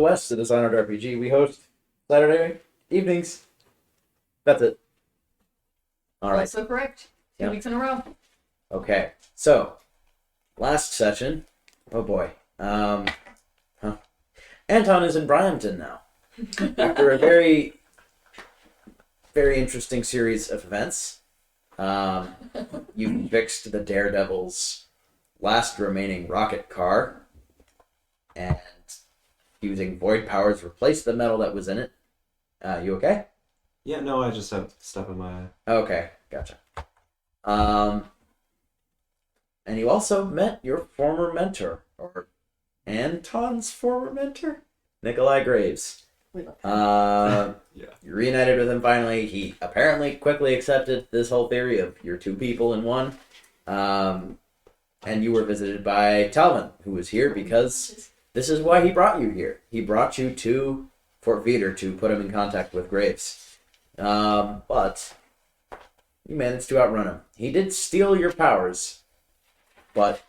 West, the Dishonored RPG. We host Saturday evenings. That's it. All right. Also correct. 2 Yeah. weeks in a row. Okay. So, last session. Oh boy. Anton is in Bryampton now. After a very, very interesting series of events, you fixed the Daredevil's last remaining rocket car, and using void powers replaced the metal that was in it. You okay? Yeah, no, I just have stuff in my eye. Okay, gotcha. And you also met your former mentor, or Anton's former mentor, Nikolai Graves. We love You reunited with him finally. He apparently quickly accepted this whole theory of you're two people in one. And you were visited by Talvin, who was here because this is why he brought you here. He brought you to Fort Veeder to put him in contact with Graves. But you managed to outrun him. He did steal your powers, but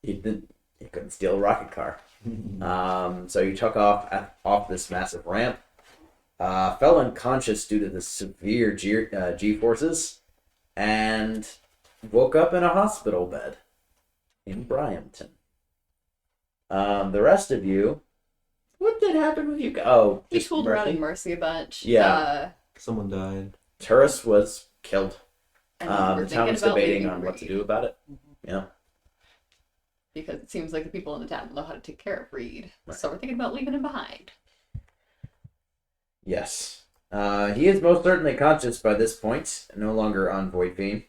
he couldn't steal a rocket car. So you took off this massive ramp, fell unconscious due to the severe G-forces, and woke up in a hospital bed in Bryampton. The rest of you, what did happen with you? Oh, He just fooled Murphy? around in Mercy a bunch. Yeah. Someone died. Turris was killed. And then we're The town thinking was about debating leaving on what to Reed, do about it. Yeah. because it seems like the people in the town know how to take care of Reed. Right. So we're thinking about leaving him behind. Yes. He is most certainly conscious by this point, no longer on Void Fiend.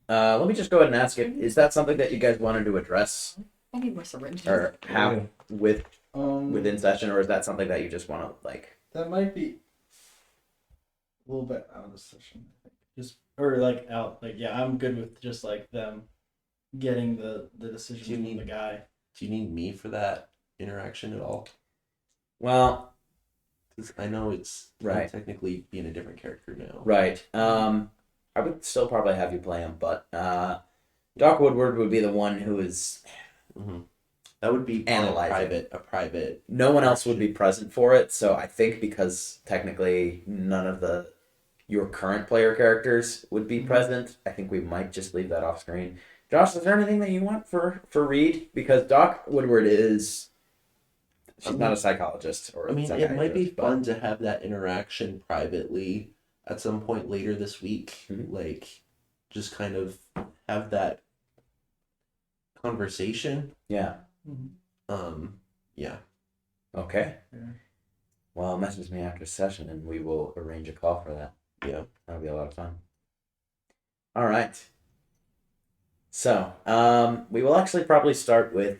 Let me just go ahead and ask it. Is that something that you guys wanted to address I need more syringes. or have Um, within session, or is that something that you just want to like? that might be a little bit out of the session. I think. Just or like out. Like yeah, I'm good with just like them getting the decision Do you from need- the guy. Do you need me for that interaction at all? Well, Because I know it's Right. technically being a different character now. right. I would still probably have you play him, but Doc Woodward would be the one who is. Mm-hmm. That would be probably Analyzing. a private. No one else would be present for it, so I think because technically none of your current player characters would be present, I think we might just leave that off screen. Josh, is there anything that you want for Reed? Because Doc Woodward is she's not a psychologist or I mean, it might be psychiatrist, but- fun to have that interaction privately at some point later this week. Mhm. Like, just kind of have that conversation. Yeah. Yeah. Okay. Yeah. Well, message me after session and we will arrange a call for that. Yeah. That'll be a lot of fun. All right. So, we will actually probably start with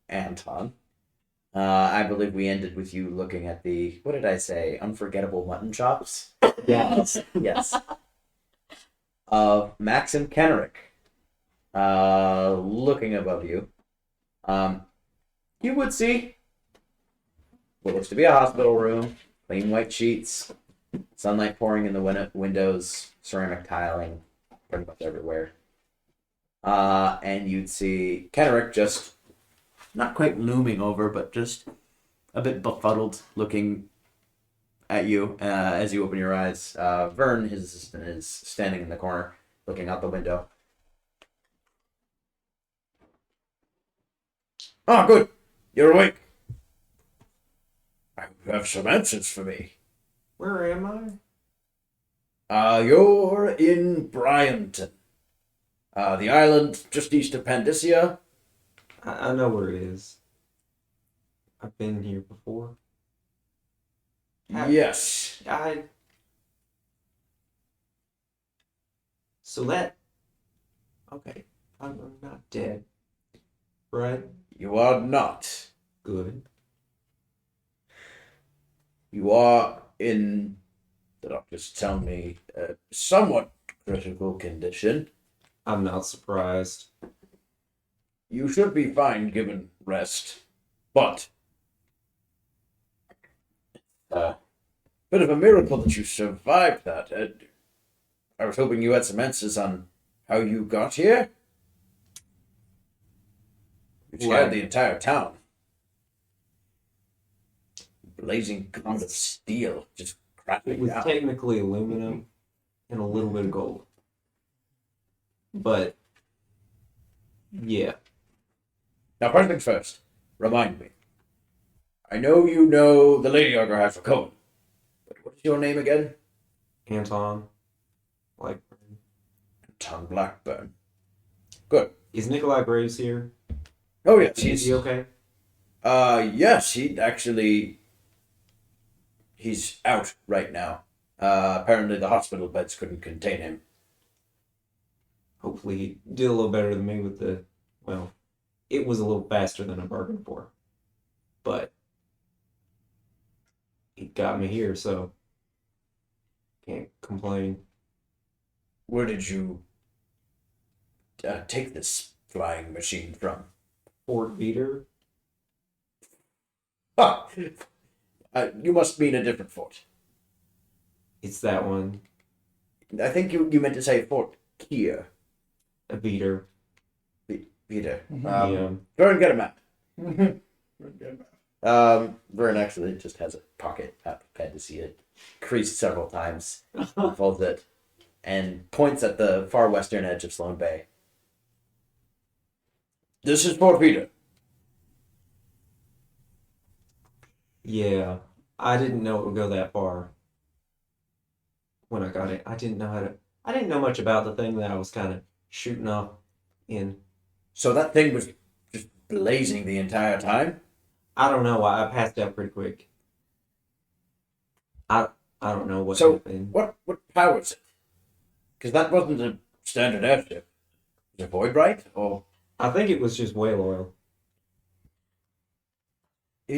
Anton. I believe we ended with you looking at the, what did I say? Unforgettable mutton chops? Yes. Yes. Maxim Kenrick. Looking above you. You would see what looks to be a hospital room, clean white sheets, sunlight pouring in the windows, ceramic tiling pretty much everywhere. And you'd see Kenrick just not quite looming over, but just a bit befuddled looking at you as you open your eyes. Vern, his assistant, is standing in the corner looking out the window. Ah, good. You're awake. I hope you have some answers for me. Where am I? You're in Bryampton. The island just east of Pandysia. I know where it is. I've been here before. Yes. So that. Okay, I'm not dead. Right? You are not. Good. You are in, the doctors tell me, a somewhat critical condition. I'm not surprised. You should be fine given rest, but bit of a miracle that you survived that. I was hoping you had some answers on how you got here. You scared the entire town. Blazing column of steel just It crackling was down. technically aluminum and a little bit of gold. But yeah, Now, first things first, remind me. I know you know the Lady Ogre has a code, but what is your name again? Anton, like, Tom Blackburn. Good. is Nikolai Graves here? Oh yes, Is he okay? Yes, he's out right now. Apparently the hospital beds couldn't contain him. Hopefully he did a little better than me with the, well, it was a little faster than I bargained for. But he got me here, so can't complain. Where did you take this flying machine from? Fort Beater? Ah, you must mean a different fort. It's that one. I think you meant to say Fort Kier. A beater. Peter. Yeah. Go and get a map. Okay. Vern actually just has a pocket map pad to see it creased several times, folds it, and points at the far western edge of Sloan Bay. This is Fort Peter. Yeah. I didn't know it would go that far when I got it. I didn't know much about the thing that I was kind of shooting off in. So that thing was just blazing the entire time? I don't know. I passed out pretty quick. I don't know what So, happened. what powers it? Because that wasn't a standard airship. Was it Void Bright? Or I think it was just whale oil.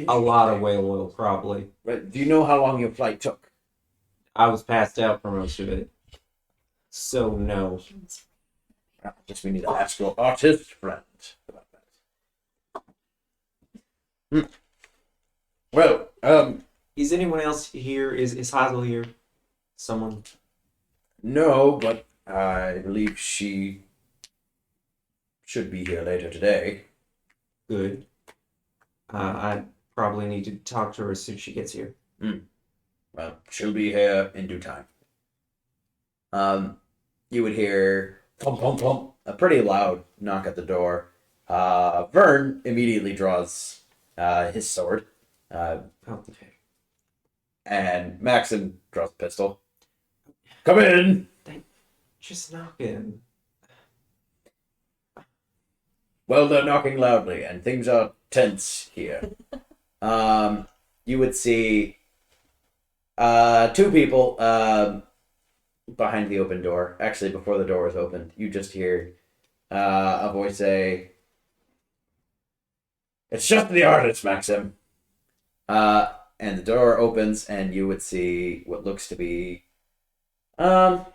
A lot of whale oil, probably. Right. Do you know how long your flight took? I was passed out for most of it. So, no. I guess we need to ask your artist friend about that. Well, Is anyone else here? Is Hazel here? Someone? no, but I believe she should be here later today. Good. I probably need to talk to her as soon as she gets here. Well, she'll be here in due time. You would hear thump, thump, thump, a pretty loud knock at the door. Vern immediately draws his sword, Oh, okay. and Maxim draws a pistol. Come in! Just knocking. Well, they're knocking loudly, and things are tense here. You would see two people behind the open door. Actually, before the door was opened, you just hear a voice say, "It's just the artist, Maxim." And the door opens, and you would see what looks to be, well,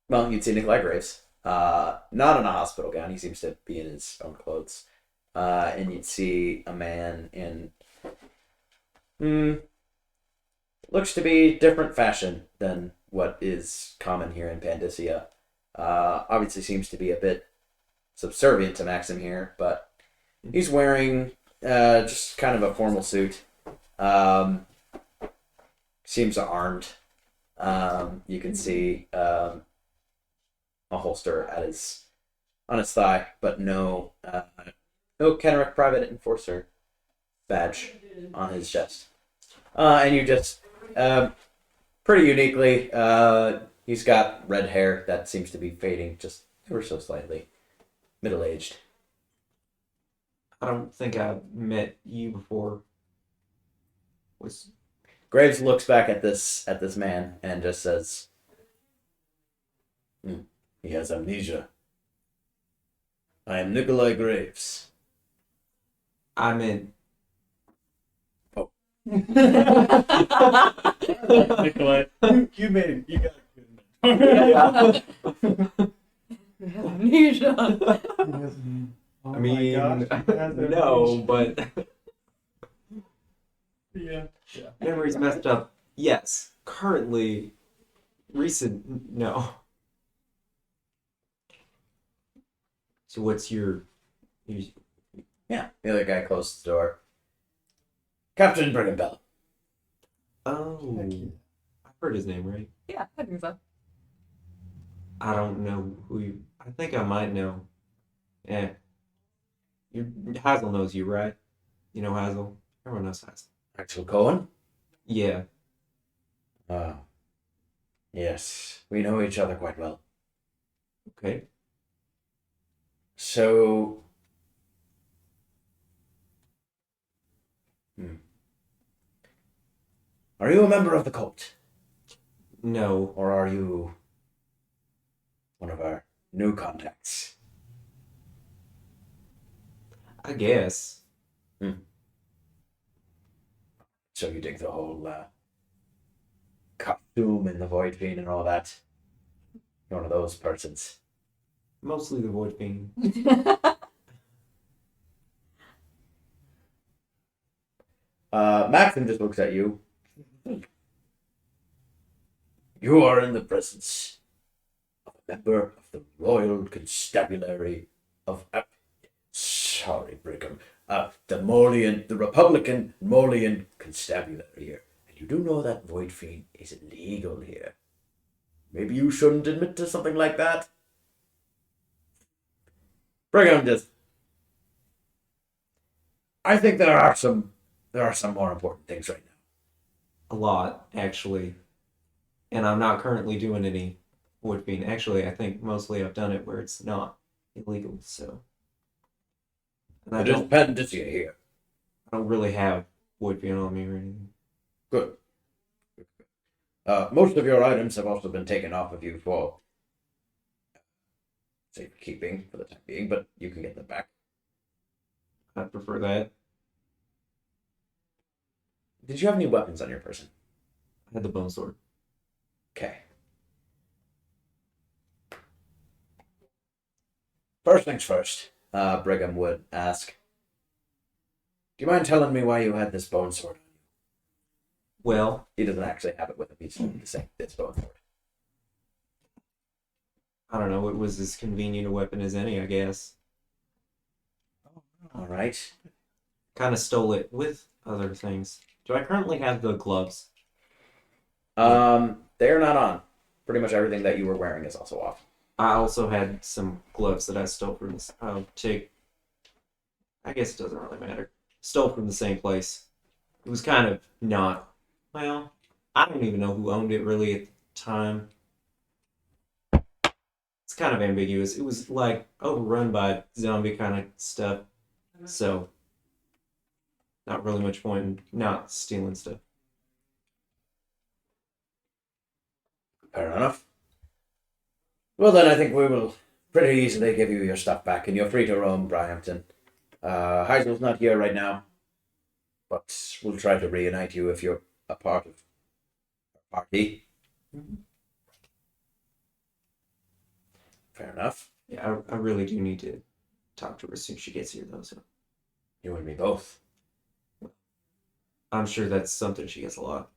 you'd see Nikolai Graves. Not in a hospital gown. He seems to be in his own clothes. And you'd see a man in looks to be different fashion than what is common here in Pandacia. Obviously seems to be a bit subservient to Maxim here, but he's wearing just kind of a formal suit. Seems armed. You can see a holster on his thigh, but no Kenrick Private Enforcer badge on his chest. And you just pretty uniquely, he's got red hair that seems to be fading just ever so slightly. Middle-aged. I don't think I've met you before. Graves looks back at this man and just says, "He has amnesia. I am Nikolai Graves." I meant Nikolai, you made it. You got it. Amnesia. Oh I mean, my gosh, he has no, amnesia. but Yeah. memory's messed up. Yes, currently, recent, no. So what's your You, Yeah, the other guy closed the door. Captain Brigham Bell. oh, Heck yeah. I've heard his name, right? Yeah, I think so. I don't know who you. I think I might know. Yeah. Hazel knows you, right? You know Hazel? Everyone knows Hazel. Axel Cohen. Yeah. Ah, yes, we know each other quite well. Okay. So, are you a member of the cult, No. or are you one of our new contacts? I guess. So you dig the whole costume and the void fiend and all that? You're one of those persons. Mostly the Void Fiend. Maxim just looks at you. You are in the presence of a member of the Royal Constabulary of. Sorry, Brigham. The Republican Molian Constabulary here. And you do know that Void Fiend is illegal here. Maybe you shouldn't admit to something like that? Brigham just. I think there are some more important things right now. A lot, actually. And I'm not currently doing any Void Fiend. Actually, I think mostly I've done it where it's not illegal, so. And The dependency here. I don't really have Void Fiend on me or anything. Good. Most of your items have also been taken off of you for safekeeping for the time being, but you can get them back. I prefer that. Did you have any weapons on your person? I had the bone sword. Okay. First things first, Brigham would ask, do you mind telling me why you had this bone sword on you? Well, He doesn't actually have it with him, he's only saying this bone sword. I don't know. It was as convenient a weapon as any, I guess. Alright. Kind of stole it with other things. Do I currently have the gloves? They're not on. Pretty much everything that you were wearing is also off. I also had some gloves that I stole from this. I guess it doesn't really matter. Stole from the same place. It was kind of not. Well, I don't even know who owned it really at the time. It's kind of ambiguous. It was like overrun by zombie kind of stuff. So, not really much point in not stealing stuff. Fair enough. Well then, I think we will pretty easily give you your stuff back, and you're free to roam Bryampton. Heisel's not here right now, but we'll try to reunite you if you're a part of our party. Fair enough. Yeah, I really do need to talk to her as soon as she gets here, though. So You and me both. I'm sure that's something she gets a lot.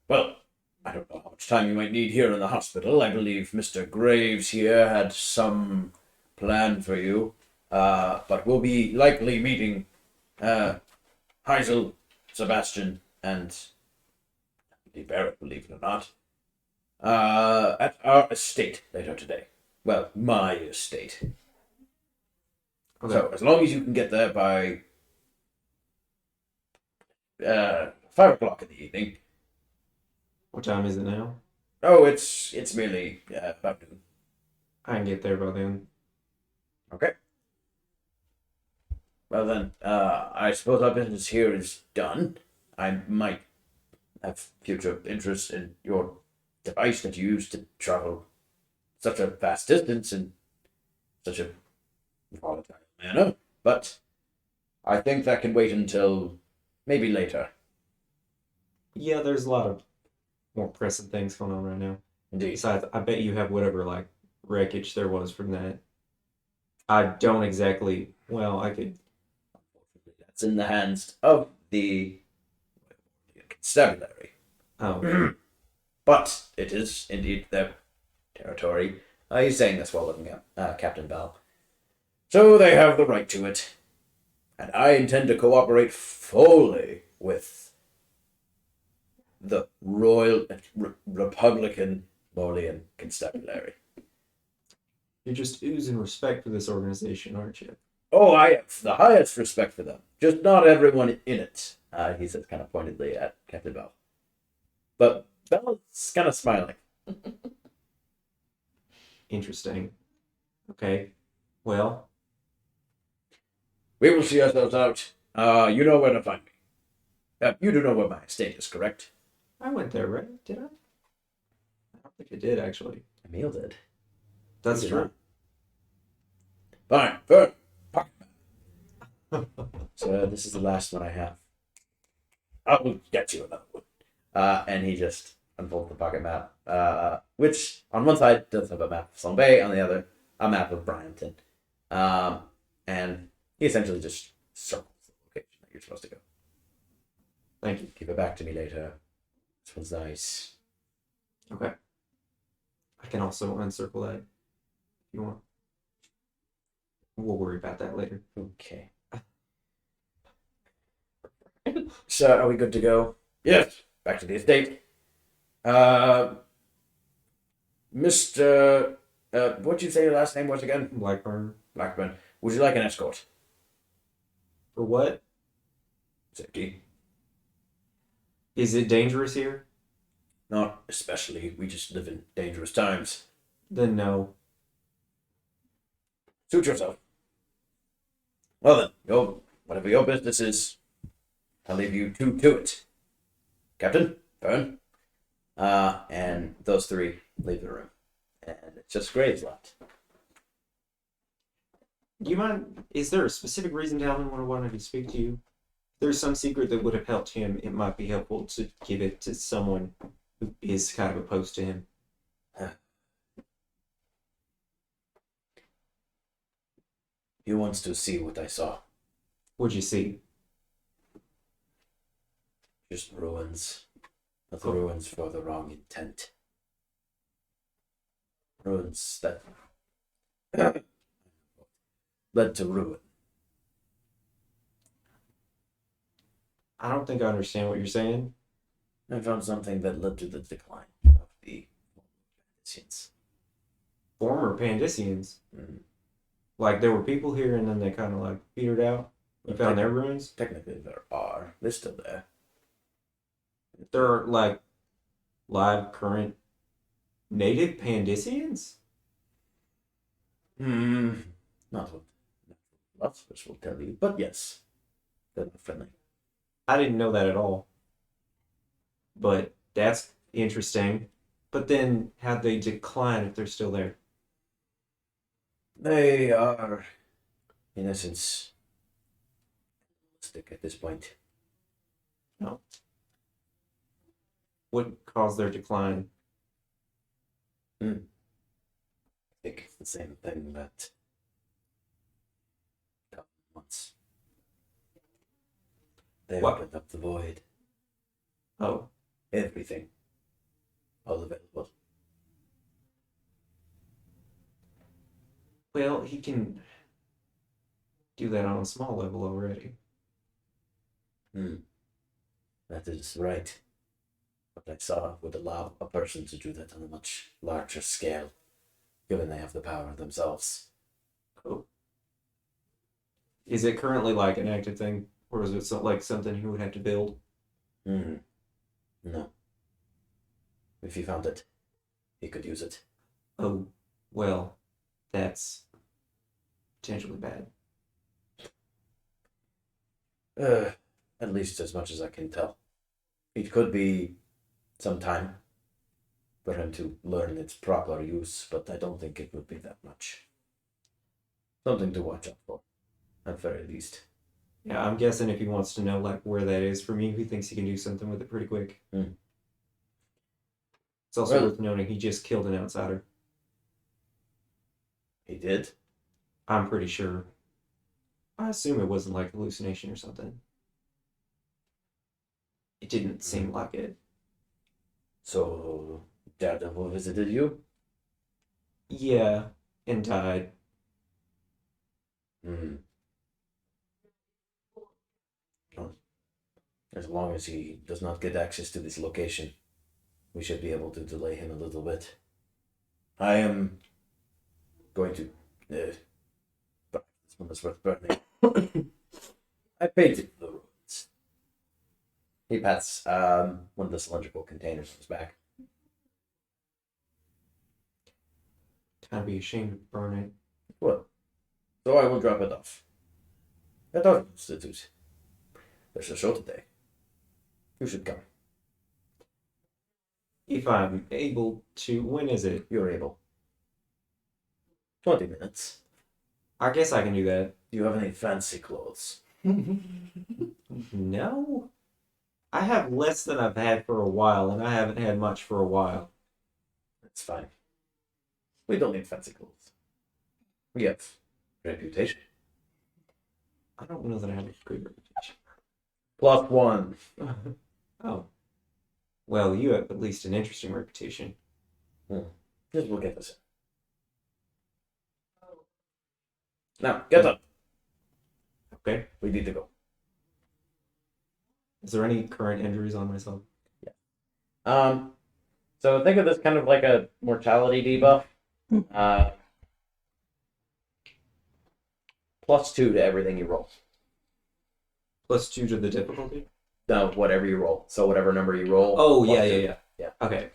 Well, I don't know how much time you might need here in the hospital. I believe Mr. Graves here had some plan for you. But we'll be likely meeting Heisel, Sebastian, and Barrett, believe it or not, at our estate later today. Well, my estate. Okay. So, as long as you can get there by 5 o'clock in the evening. What time is it now? Oh, it's merely about noon. I can get there by then. Okay. Well then, I suppose our business here is done. I might have future interest in your device that you use to travel such a vast distance in such a volatile manner, but I think that can wait until maybe later. Yeah, there's a lot of more pressing things going on right now. Indeed. Besides, I bet you have whatever like wreckage there was from that. I don't exactly. Well, I could. That's in the hands of the constabulary. Oh, But it is indeed their territory. He's saying this while looking at Captain Bell. So they have the right to it. And I intend to cooperate fully with the Royal Republican Molian Constabulary. You're just oozing respect for this organization, aren't you? Oh, I have the highest respect for them. Just not everyone in it, he says kind of pointedly at Captain Bell. But Bell's kind of smiling. Interesting. Okay. Well, We will see ourselves out. You know where to find me. You do know where my estate is, correct? I went there, right? Did I? I don't think I did, actually. Emil did. That's You did true. Fine. Good. Pocket map. So this is the last one I have. I will get you another one. And he just unfolds the pocket map, which on one side does have a map of Slum Bay, on the other a map of Bryanton. And he essentially just circles the location that you're supposed to go. Thank you. Give it back to me later. This one's nice. Okay. I can also encircle that if you want. We'll worry about that later. Okay. So, are we good to go? Yes. Back to the estate. Mr. What'd you say your last name was again? Blackburn. Blackburn. Would you like an escort? For what? Safety. Is it dangerous here? Not especially. We just live in dangerous times. Then no. Suit yourself. Well then, whatever your business is, I'll leave you two to it. Captain, Fern. And those three leave the room. And it's just Graves left. Do you mind? Is there a specific reason Talon would have wanted to speak to you? If there's some secret that would have helped him, it might be helpful to give it to someone who is kind of opposed to him. He wants to see what I saw. What'd you see? Just ruins. But the ruins for the wrong intent. Ruins that led to ruin. I don't think I understand what you're saying. I found something that led to the decline of the Pandicians. Former Pandicians. Mm. Like there were people here and then they kind of like petered out. You found their ruins? Technically, there are. They're still there. There are like live current native Pandicians? Not what lots of us will tell you, but yes, they're not friendly. I didn't know that at all. But that's interesting. But then how'd they decline if they're still there? They are, in essence, stick at this point. No. What caused their decline? I think it's the same thing that happened once. They What? opened up the void. Oh, Everything. All available. well, he can do that on a small level already. That is right. What I saw would allow a person to do that on a much larger scale, given they have the power themselves. Cool. Is it currently like an active thing? Or is it like something he would have to build? No. If he found it, he could use it. Oh, well, that's potentially bad. At least as much as I can tell. It could be some time for him to learn its proper use, but I don't think it would be that much. Something to watch out for, at very least. Yeah, I'm guessing if he wants to know like where that is from you, he thinks he can do something with it pretty quick. It's also Well- worth noting he just killed an outsider. He did? I'm pretty sure. I assume it wasn't like hallucination or something. It didn't seem like it. So, Daredevil visited you? Yeah, and died. Hmm. Well, as long as he does not get access to this location, we should be able to delay him a little bit. I am going to. But this one is worth burning. I painted the roads. He pats one of the cylindrical containers on his back. I'd be ashamed to burn it. Well, so I will drop it off. At our institute. There's a show today. You should come. If I'm able to, when is it? You're able. 20 minutes. I guess I can do that. Do you have any fancy clothes? No. I have less than I've had for a while, and I haven't had much for a while. That's fine. We don't need fancy clothes. We have reputation. I don't know that I have a good reputation. +1. Oh. Well, you have at least an interesting reputation. Just we'll get this. Now, get up. Okay. We need to go. Is there any current injuries on myself? So think of this kind of like a mortality debuff. +2 to everything you roll. +2 to the difficulty? No, whatever you roll. So whatever number you roll. Oh, +2. yeah. Okay.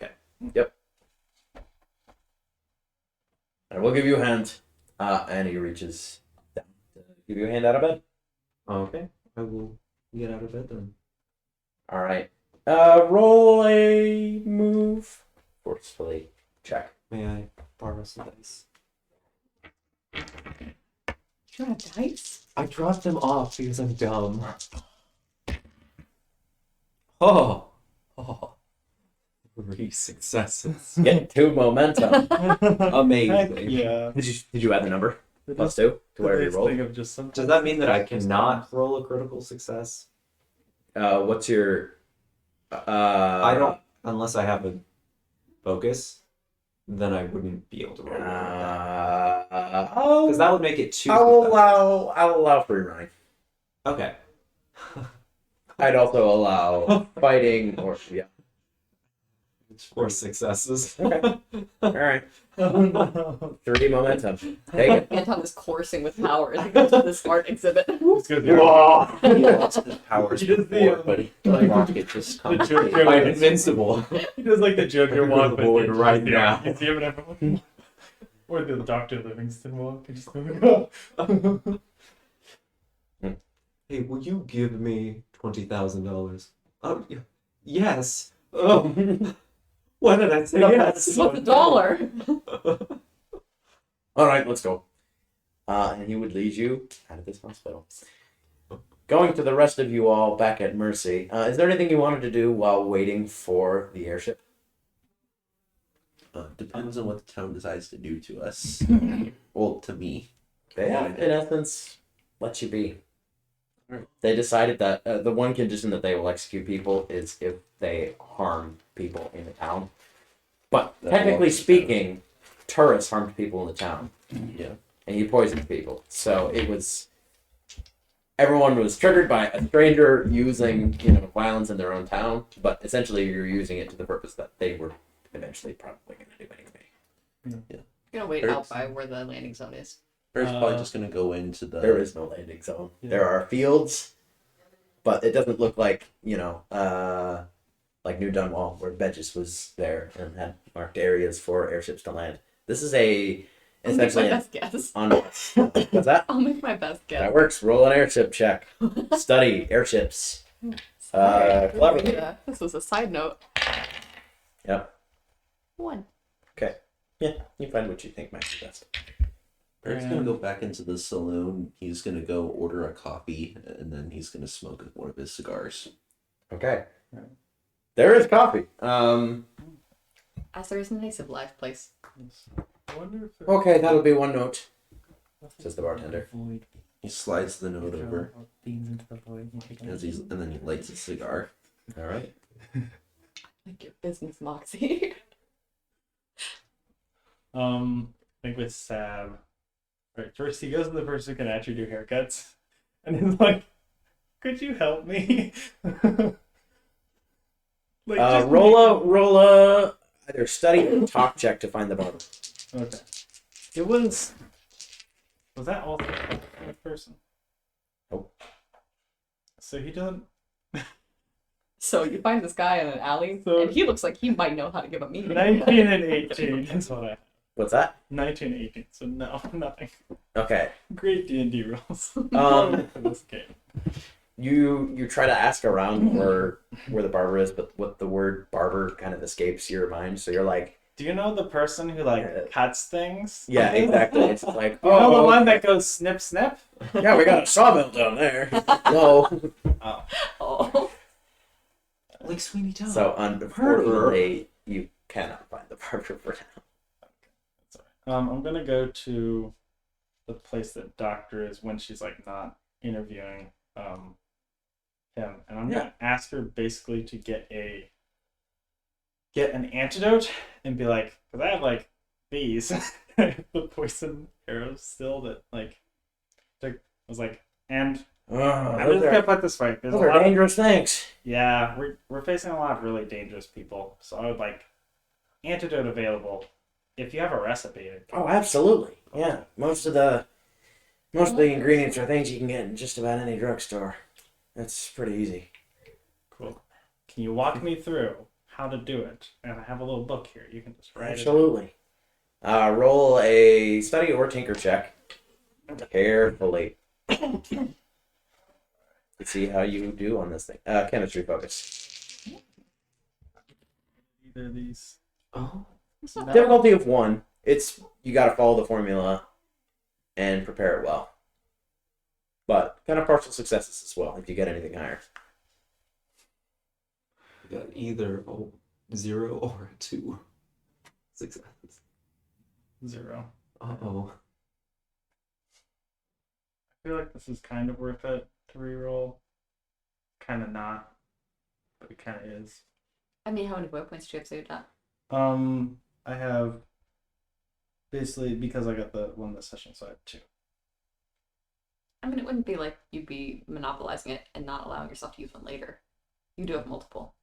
I will give you a hand. And he reaches down to give you a hand out of bed. Okay. I will get out of bed then. All right. Roll a move. Forcefully check. May I borrow some dice? You got a dice? I dropped them off because I'm dumb. Oh. 3 successes. Get 2 momentum. Amazing. Heck yeah. Did you add the number? +2 to whatever you roll. Think of just Does that mean that I cannot roll a critical success? What's your? I don't, unless I have a focus, then I wouldn't be able to roll. Because that would make it 2. I'll allow free running. Okay. I'd also allow fighting or yeah. 4 successes. Okay. All right. Oh no. 3 momentum. Take it. Anton is coursing with powers. He goes to this art exhibit. It's gonna be Whoa. Lots of powers He does the, before, but like, rocket just the comes. Joker. I'm invincible. He does like the Joker walk, but Void it's right just now. You see him and everyone. Or the Dr. Livingston walk. And just go. Hey, will you give me $20,000? Oh, yes. Oh. Why did I say yes? What's $1? All right, let's go. And he would lead you out of this hospital. Going to the rest of you all back at Mercy. Is there anything you wanted to do while waiting for the airship? Depends on what the town decides to do to us. Well, to me. They have, in essence, let you be. They decided that the one condition that they will execute people is if they harm people in the town. But That's technically what- speaking, Turris harmed people in the town. Yeah. And he poisoned people. So it was... Everyone was triggered by a stranger using, violence in their own town. But essentially you're using it to the purpose that they were eventually probably going to do anyway. I'm gonna wait out by where the landing zone is. Or it's probably just gonna go into the. There is no landing zone. Yeah. There are fields, but it doesn't look like, like New Dunwall, where Bedges was there and had marked areas for airships to land. This is I'll make my essentially best guess. on what's that? I'll make my best guess. That works. Roll an airship check. Study airships. Clever. Yeah, this was a side note. Yep. 1. Okay. Yeah, you find what you think might be best. Eric's gonna go back into the saloon. He's gonna go order a coffee, and then he's gonna smoke one of his cigars. Okay. There is coffee. As there isn't any civilized place. I wonder if Okay, that'll be 1 note. Says the bartender. Void. He slides the note over Beans into the void. and then he lights a cigar. All right. Like your business, Moxie. I think with Sab, Right. First, he goes to the person who can actually do haircuts, and he's like, "Could you help me?" Like, just Roll a either study or talk check to find the barber. Okay. It was. Was that also a person? Nope. So he doesn't. So you find this guy in an alley, So- and he looks like he might know how to give a meeting. 19 and 18 is what I have. What's that? 19 and 18. So no, nothing. Okay. Great D&D rules. Um, For this game. you try to ask around where the barber is, but what the word barber kind of escapes your mind. So you're like, Do you know the person who cuts things? yeah, exactly. It's like, You know the one okay. that goes snip snip? Yeah, we got a sawmill down there. Whoa. Oh. Oh. Like Sweeney Todd. So unfortunately, you cannot find the barber for now. That's all right. I'm gonna go to the place that Doctor is when she's not interviewing him, and I'm gonna ask her basically to get an antidote and be like, because I have these the poison arrows still that I was like, and I'm just gonna put this way. There's Those a are lot of, dangerous things. yeah, we're facing a lot of really dangerous people, so I would like antidote available if you have a recipe. Oh, absolutely. Yeah, most of the ingredients are things you can get in just about any drugstore. That's pretty easy. Cool. Can you walk me through how to do it? And I have a little book here. You can just write Absolutely. Roll a study or tinker check carefully to see how you do on this thing. Chemistry focus. Either of these. Oh. It's not bad. Difficulty of 1. It's you got to follow the formula and prepare it well. But kind of partial successes as well if you get anything higher. You got either a 0 or a 2 successes. 0. Uh-oh. I feel like this is kind of worth it to reroll. Kind of not, but it kind of is. I mean, how many vote points do you have saved up? I have basically because I got the one this session, so I have 2. I mean, it wouldn't be like you'd be monopolizing it and not allowing yourself to use one later. You do have multiple.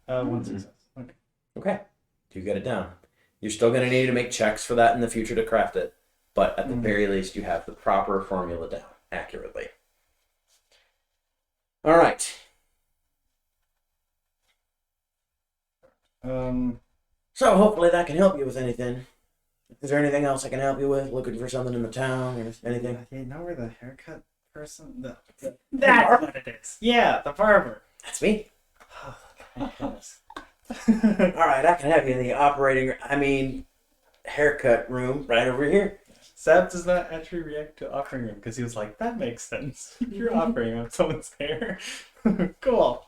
One success. Okay. Okay. You get it down. You're still going to need to make checks for that in the future to craft it. But at the very least, you have the proper formula down accurately. All right. So hopefully that can help you with anything. Is there anything else I can help you with? Looking for something in the town or anything? You know where the haircut person? That's what it is. Yeah, the barber. That's me. Oh, thank goodness. All right, I can have you in the haircut room right over here. Sab does not actually react to offering him because he was like, that makes sense. You're offering on someone's hair. Cool.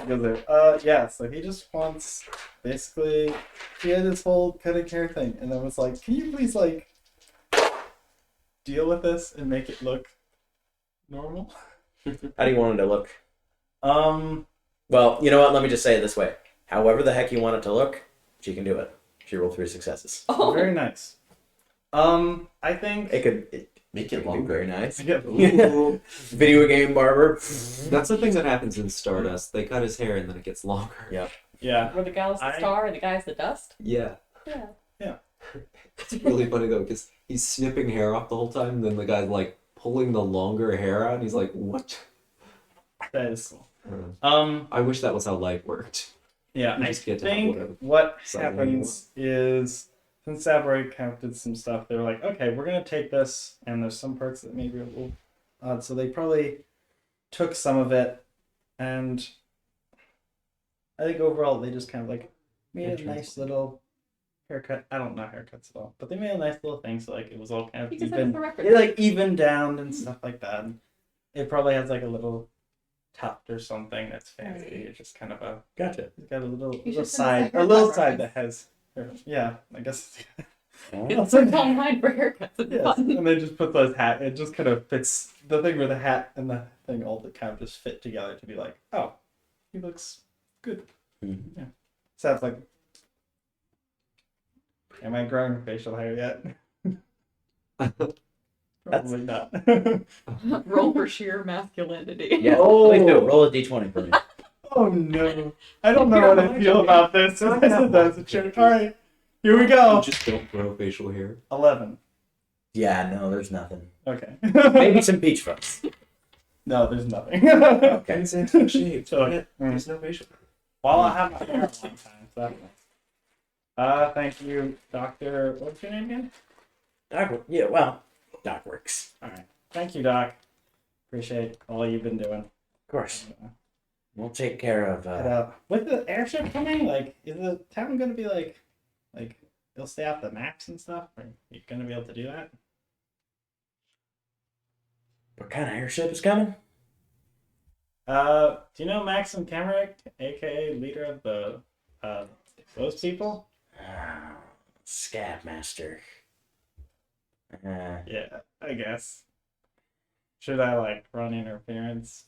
He goes there. Yeah, so he just wants, basically, he had this whole cutting hair thing, and I was like, can you please, deal with this and make it look normal? How do you want it to look? Well, you know what? Let me just say it this way. However the heck you want it to look, she can do it. She rolled 3 successes. Oh, very nice. I think... It Make could it be longer. very nice. Yeah. Ooh. Video game barber. That's the thing that happens in Stardust. They cut his hair and then it gets longer. Yeah. Yeah. where the gal's the star and the guy's the dust? Yeah. Yeah. It's really funny though, because he's snipping hair off the whole time, and then the guy's pulling the longer hair out, and he's like, what? That is cool. I don't know. I wish that was how life worked. Yeah, You I just get to have think whatever what side happens is since Sabory counted some stuff, they were like, okay, we're gonna take this, and there's some parts that maybe are a little odd, so they probably took some of it, and I think overall they just kind of made a nice little haircut. I don't know haircuts at all, but they made a nice little thing, so it was all kind of You can set it even, for record. even down and stuff like that. And it probably has a little tuft or something that's fancy. It's just kind of a Gotcha. it's got a little should send us side, a a little haircut side reference. that has, yeah, I guess. It's online for haircuts. It's Yes, fun. and they just put those hat. It just kind of fits the thing where the hat and the thing all kind of just fit together to be like, oh, he looks good. Mhm. Yeah. Sounds like. Am I growing facial hair yet? Probably not. Roll for sheer masculinity. Yeah. Oh. Please do. Roll a d20 for me. Oh no. I don't know what I feel about this. I said that's a joke. Alright. Here we You go. just don't grow facial hair. 11. Yeah, no, there's nothing. Okay. Maybe some peach fuzz. No, there's nothing. Okay. It's anti-shaped. So, Yeah, there's no facial hair. Well, I have my hair a long time, so that's nice. Thank you, Doctor. What's your name again? Doc, yeah, well, Doc works. Alright. Thank you, Doc. Appreciate all you've been doing. Of course. We'll take care of. With the airship coming, like, is the town gonna be like, it'll stay off the maps and stuff? Are you gonna be able to do that? What kind of airship is coming? Do you know Maxim Kamerick, aka leader of the those people? Scab Master. Yeah, I guess. Should I like run interference?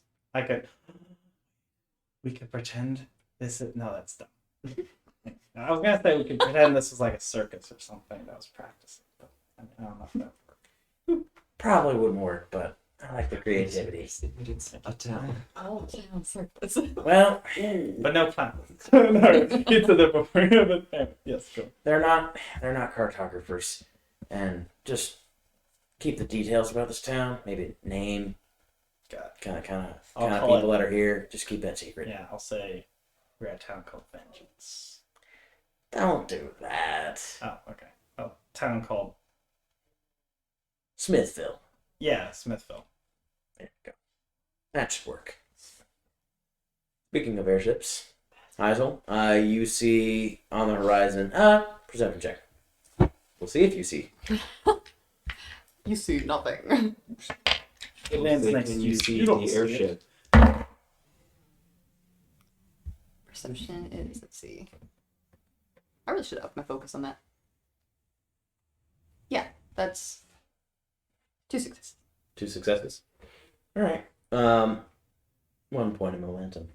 We could pretend this is that's dumb. I was gonna say we could pretend this was like a circus or something that was practicing, but I don't know if that would work. Probably wouldn't work, but I like the creativity. It's a town. Oh, sounds circus. Well, But no plans. No, you said that before. But yes, go. they're not cartographers, and just keep the details about this town. Maybe name, kind of I'll call people it- that are here. Just keep that secret. Yeah, I'll say we're at a town called Vengeance. Don't do that. Oh, okay. Oh, town called Smithville. Smithville. There you go. That should work. Speaking of airships, Heisel, you see on the horizon. Perception check. We'll see if you see. You see nothing. It lands Say, next can to you you. see You don't the see it. airship? Perception is, let's see. I really should up my focus on that. Yeah, that's 2 successes. 2 successes. All right. 1 point of momentum.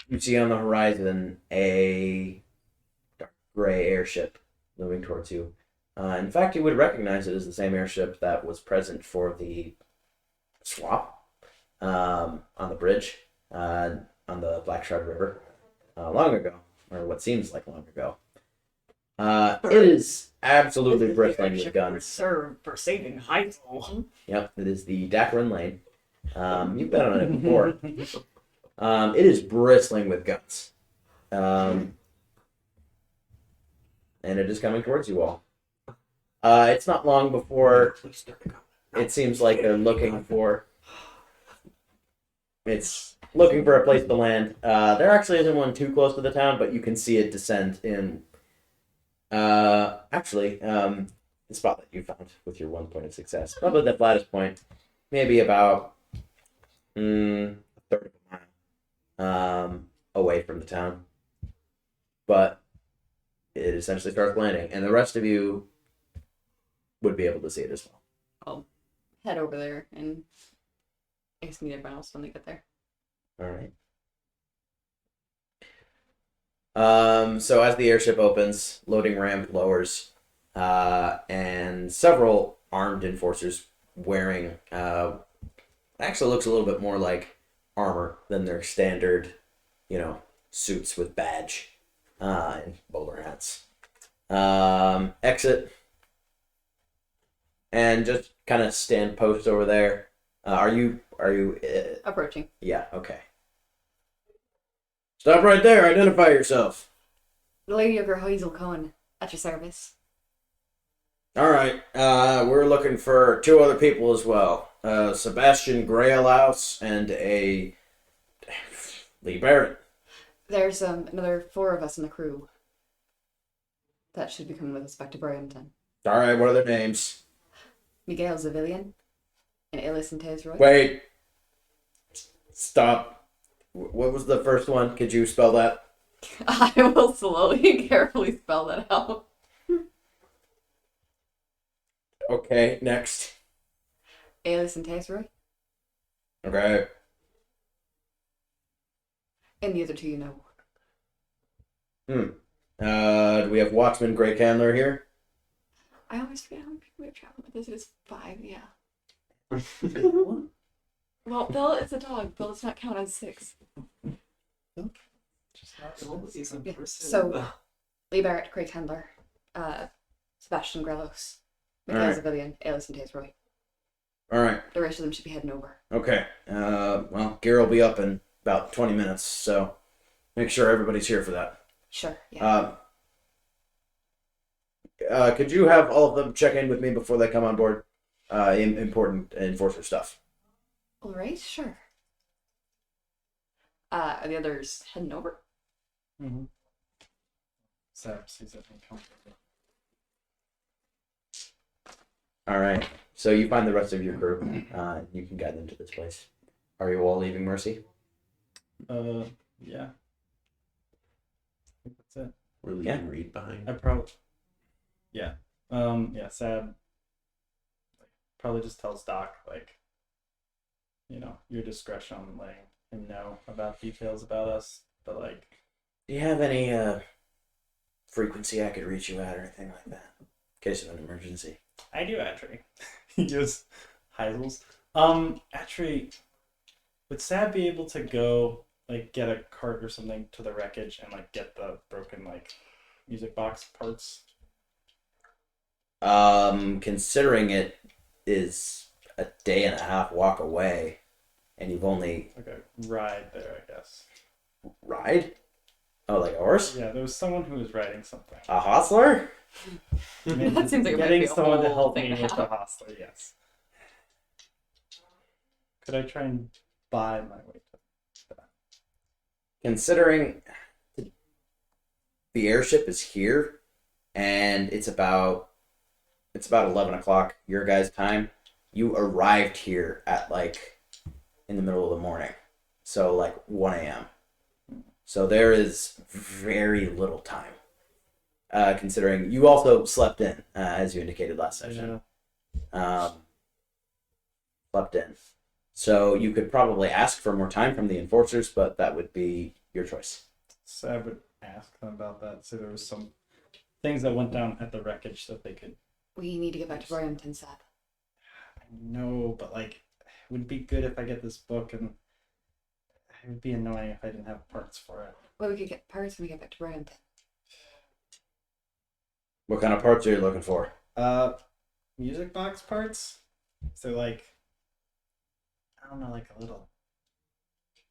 You see on the horizon a dark gray airship moving towards you. In fact, you would recognize it as the same airship that was present for the swap on the bridge on the Black Shroud River long ago, or what seems like long ago. It is absolutely bristling with guns. Served for saving Heisel. Yep, it is the Dakaran Lane. You've been on it before. It is bristling with guns. And it is coming towards you all. It's not long before it seems like they're looking for... It's looking for a place to land. There actually isn't one too close to the town, but you can see it descend in... the spot that you found with your 1 point of success. Probably the flattest point. Maybe about a third of a mile away from the town. But it essentially starts landing, and the rest of you would be able to see it as well. I'll head over there and I guess meet everyone else when they get there. All right. So as the airship opens, loading ramp lowers, and several armed enforcers wearing actually looks a little bit more like armor than their standard, suits with badge and bowler hats. Exit and just kind of stand post over there. Are you? Approaching. Yeah. Okay. Stop right there. Identify yourself. The Lady of your Heisel Cohen at your service. All right. We're looking for 2 other people as well. Sebastian Greylouse and a Lee Barrett. There's another 4 of us in the crew that should be coming with us back to Brampton. All right. What are their names? Miguel Zavillian and Elias and Roy. Wait. Stop. What was the first one? Could you spell that? I will slowly and carefully spell that out. Okay. Next. Elias and Roy. Okay. And the other two, you know. Do we have Watchman Grey Candler here? I always forget how many people we're traveling with. This is 5, yeah. Well, Bill is a dog. Bill does not count as 6. Just not Yeah. So, Lee Barrett, Craig Handler, Sebastian Grelos, Mikhail Alright. Zavillian, Alice and Taze Roy. All right. The rest of them should be heading over. Okay. Well, Gear will be up in about 20 minutes, so make sure everybody's here for that. Sure, yeah. Could you have all of them check in with me before they come on board? Important enforcer stuff. All right, sure. Are the others heading over? Mm-hmm. Sab sees it uncomfortable. All right. So you find the rest of your group. You can guide them to this place. Are you all leaving Mercy? Yeah. I think that's it. We're leaving Yeah. Reed behind. I probably. Yeah. Yeah. Sab. Probably just tells Doc your discretion on letting him know about details about us, but Do you have any frequency I could reach you at or anything like that? In case of an emergency. I do actually. He just Heisels. Actually, would Sab be able to go get a cart or something to the wreckage and get the broken music box parts? Considering it is a day and a half walk away, and you've only Like a ride there, I guess. ride? Oh, like a horse? Yeah, there was someone who was riding something. A hostler? That seems like it might Getting be a someone to whole help thing me to with the have. hostler, yes. Could I try and buy my way to that? Considering the airship is here, and it's about 11 o'clock your guys' time. You arrived here at in the middle of the morning, so 1 a.m. So there is very little time. Considering you also slept in, as you indicated last session. Slept in. So you could probably ask for more time from the enforcers, but that would be your choice. So I would ask them about that. So there was some things that went down at the wreckage that they could. We need to get back to Brighton, Sab. I know, but it would be good if I get this book, and it would be annoying if I didn't have parts for it. Well, we could get parts when we get back to Brighton. What kind of parts are you looking for? Music box parts. So I don't know, a little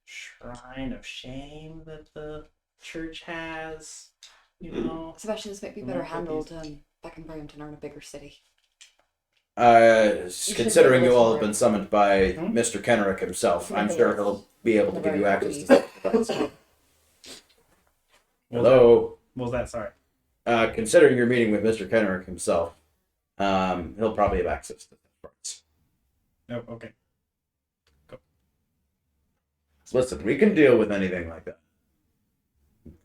shrine of shame that the church has. Especially this might be We better might get handled back in Brighton or in a bigger city. Considering you all have listen been summoned by Hmm? Mr. Kenrick himself, I'm Okay. sure he'll be able to give you access to Right. stuff. What Hello. was that? Sorry. Considering you're meeting with Mr. Kenrick himself, he'll probably have access to those parts. No. Okay. Listen, we can deal with anything like that.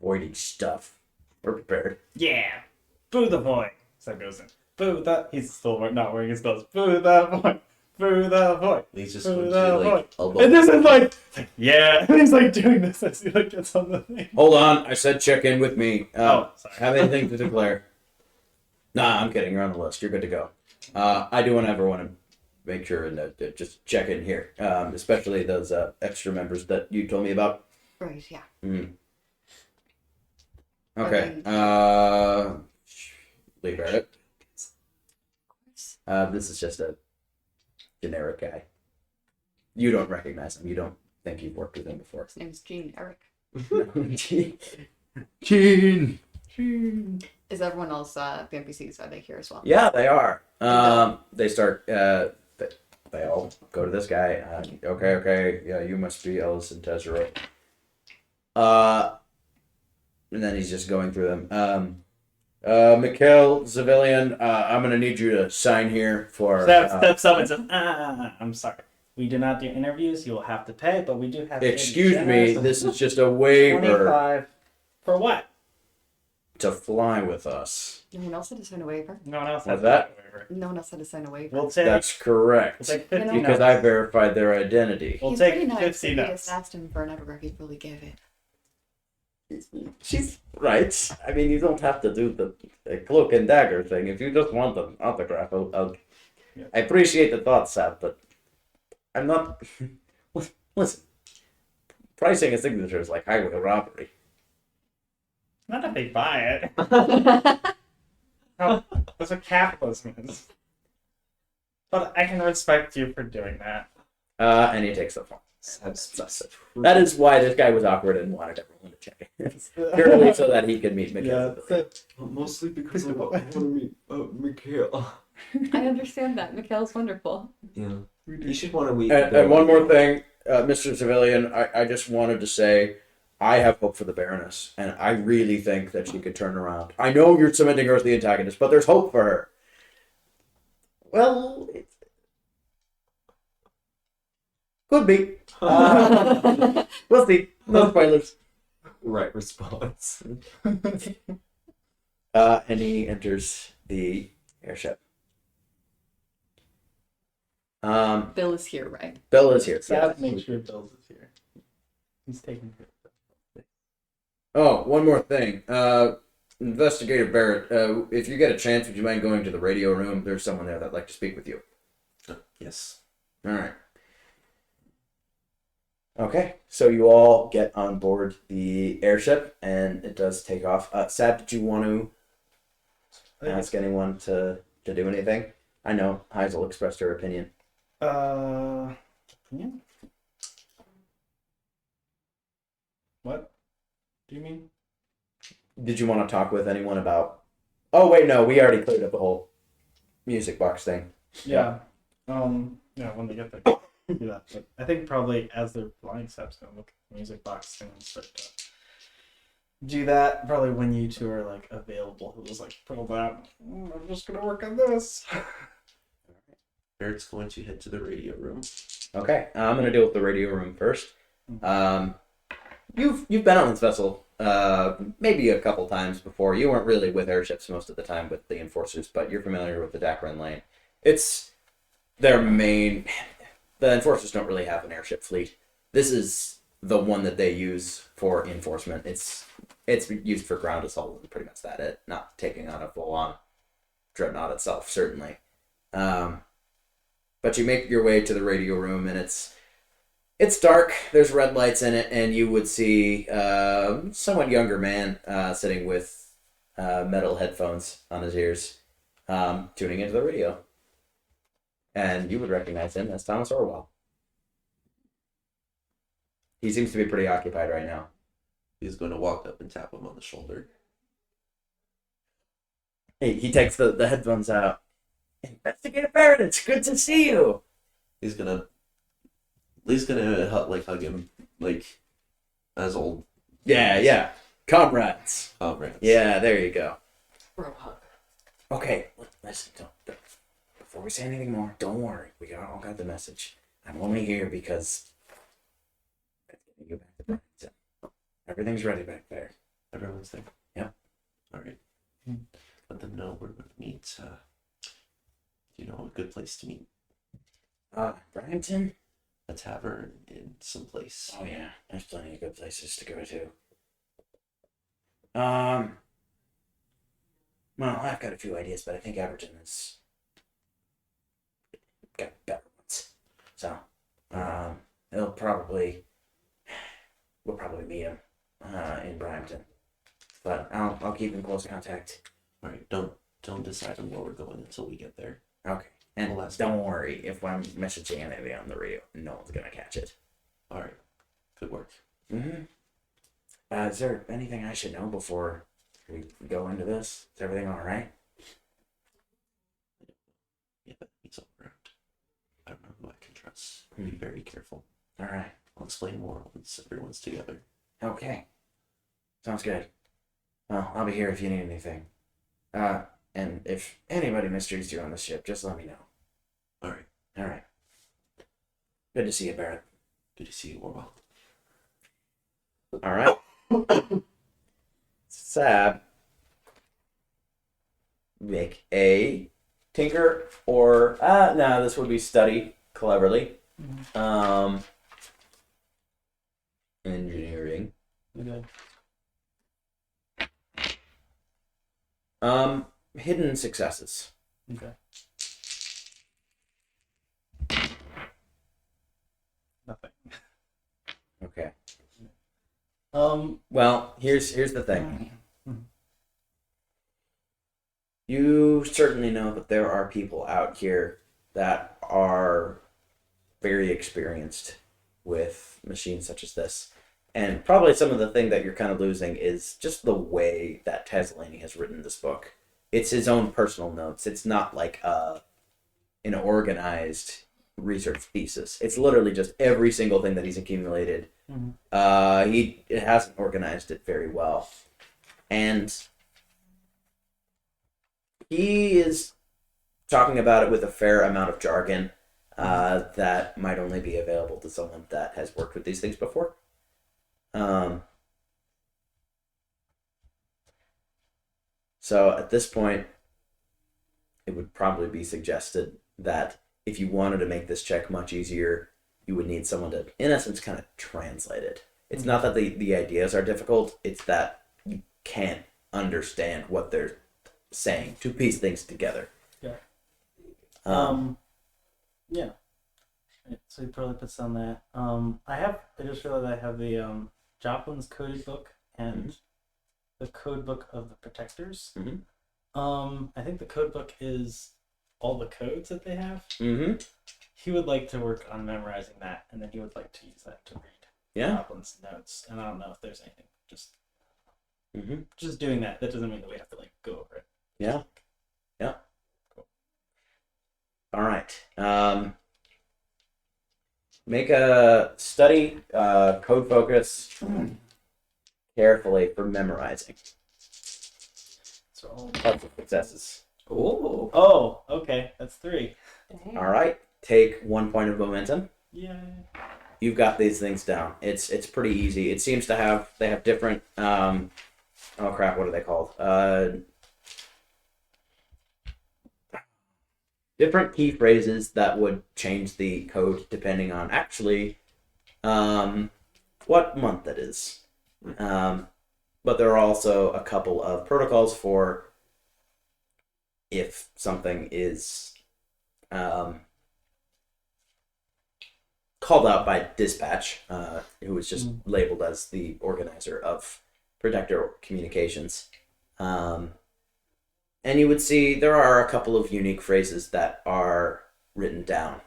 Voidy stuff. We're prepared. Yeah. Boo the boy. So it goes in. Boo the. He's still not wearing his clothes. Boo the boy. Boo the boy. He's just Boo going the to boy. elbow. And this is yeah. And he's doing this as he gets on the thing. Hold on, I said check in with me. Sorry. Have anything to declare? Nah, I'm kidding. You're on the list. You're good to go. I do want to make sure and just check in here, especially those extra members that you told me about. Right, yeah. Mm-hmm. Okay. Lee Barrett. This is just a generic guy. You don't recognize him. You don't think you've worked with him before. His name's Gene Eric. Gene. Is everyone else, the NPCs, are they here as well? Yeah, they are. They start. They all go to this guy. Okay. Yeah, you must be Ellis and Tezero. And then he's just going through them. Mikhail Zavillian, I'm gonna need you to sign here for. Steps up and says, I'm sorry. We do not do interviews. You will have to pay, but we do have. Excuse me, this is just a waiver 25. For what? to fly with us. No one else had to sign a waiver. No one else What's has that? waiver. No one else had to sign a waiver. We'll take. That's correct. We'll take 50 Because notes. I verified their identity. We'll He's take pretty nice. 50 We notes. just asked him for an epigraph, he fully gave it. She's right. I mean, you don't have to do the cloak and dagger thing. If you just want an autograph, Yeah. I appreciate the thought, Sab, but I'm not. Listen, pricing a signature is like highway robbery. Not if they buy it. That's what capitalism is. But I can respect you for doing that. And he takes the phone. That is why this guy was awkward and wanted everyone to check it. Purely so that he could meet Mikhail. Mostly because I want to meet Mikhail. I understand that. Mikhail's wonderful. Yeah. You should want to meet. And one more thing, Mr. Civilian, I just wanted to say, I have hope for the Baroness, and I really think that she could turn around. I know you're cementing her as the antagonist, but there's hope for her. Well, could be. We'll see. No spoilers. Right response. And he enters the airship. Bill is here, right? Bill is here. Yeah, Yeah. make sure Bill's is here. He's taking care of it. Oh, one more thing. Investigator Barrett, if you get a chance, would you mind going to the radio room? There's someone there that'd like to speak with you. Yes. All right. Okay, so you all get on board the airship, and it does take off. Sab, did you want to ask anyone to do anything? I know Heisel expressed her opinion. Yeah. What do you mean? Did you want to talk with anyone about? Oh wait, no, we already cleared up the whole music box thing. Yeah. Yeah, when they get there, do that. But I think probably as they're flying, Sab's gonna look at the music box and start to do that. Probably when you two are like available, he'll just like pull that. I'm just gonna work on this. Barrett's going to head to the radio room. Okay, I'm gonna deal with the radio room first. You've been on this vessel maybe a couple times before. You weren't really with airships most of the time with the enforcers, but you're familiar with the Dakran lane. It's their main. The enforcers don't really have an airship fleet. This is the one that they use for enforcement. It's used for ground assault and pretty much that it. Not taking on a full-on dreadnought itself, certainly. But you make your way to the radio room, and it's dark. There's red lights in it, and you would see a somewhat younger man sitting with metal headphones on his ears, tuning into the radio. And you would recognize him as Thomas Orwell. He seems to be pretty occupied right now. He's going to walk up and tap him on the shoulder. He takes the headphones out. Investigator Barrett, it's good to see you. He's gonna hug him like as old Yeah. Comrades. comrades. Yeah, there you go. Bro hug. Okay, listen, don't, before we say anything more, don't worry. We all got the message. I'm only here because I'm getting you back to Brighton. Everything's ready back there. Everyone's there. Yeah. All right. Let them know we're going to meet. You know, a good place to meet. Brampton? A tavern in some place. Oh yeah, there's plenty of good places to go to. Well, I've got a few ideas, but I think Everton has got better ones. So, we'll probably meet him in Brampton. But I'll keep in close contact. All right. Don't decide on where we're going until we get there. Okay. And Well, that's don't worry, if I'm messaging anything on the radio, no one's gonna catch it. All right. Good work. Mm-hmm. Is there anything I should know before we go into this? Is everything all right? Yeah, he's all around. I don't know who I can trust. Be very careful. All right. I'll explain more once everyone's together. Okay. Sounds good. Well, I'll be here if you need anything. And if anybody mistreats you on the ship, just let me know. All right. All right. Good to see you, Barrett. Good to see you, Orwell. All right. Sab. Make a tinker or no, this would be study cleverly. Engineering. Okay. Hidden successes. Okay. Nothing. Okay. Um. Well, here's the thing. You certainly know that there are people out here that are very experienced with machines such as this. And probably some of the thing that you're kind of losing is just the way that Tazlani has written this book. It's his own personal notes. It's not like an organized research thesis. It's literally just every single thing that he's accumulated. He hasn't organized it very well. And he is talking about it with a fair amount of jargon that might only be available to someone that has worked with these things before. So at this point, it would probably be suggested that if you wanted to make this check much easier, you would need someone to, in essence, kind of translate it. It's not that the ideas are difficult, it's that you can't understand what they're saying to piece things together. Yeah. Yeah. Right, so he probably puts on that. I just realized I have the Joplin's coded book and the code book of the Protectors. I think the code book is all the codes that they have. He would like to work on memorizing that, and then he would like to use that to read Joplin's notes. And I don't know if there's anything. Just doing that. That doesn't mean that we have to go over it. Yeah. Cool. All right. Make a study code focus carefully for memorizing. So. Lots of successes. Oh, okay. That's 3. Dang. All right. Take 1 point of momentum. Yeah. You've got these things down. It's pretty easy. It seems to have different. Oh crap! What are they called? Different key phrases that would change the code depending on actually what month it is. But there are also a couple of protocols for if something is called out by dispatch, who is just labeled as the organizer of Protector Communications. And you would see there are a couple of unique phrases that are written down.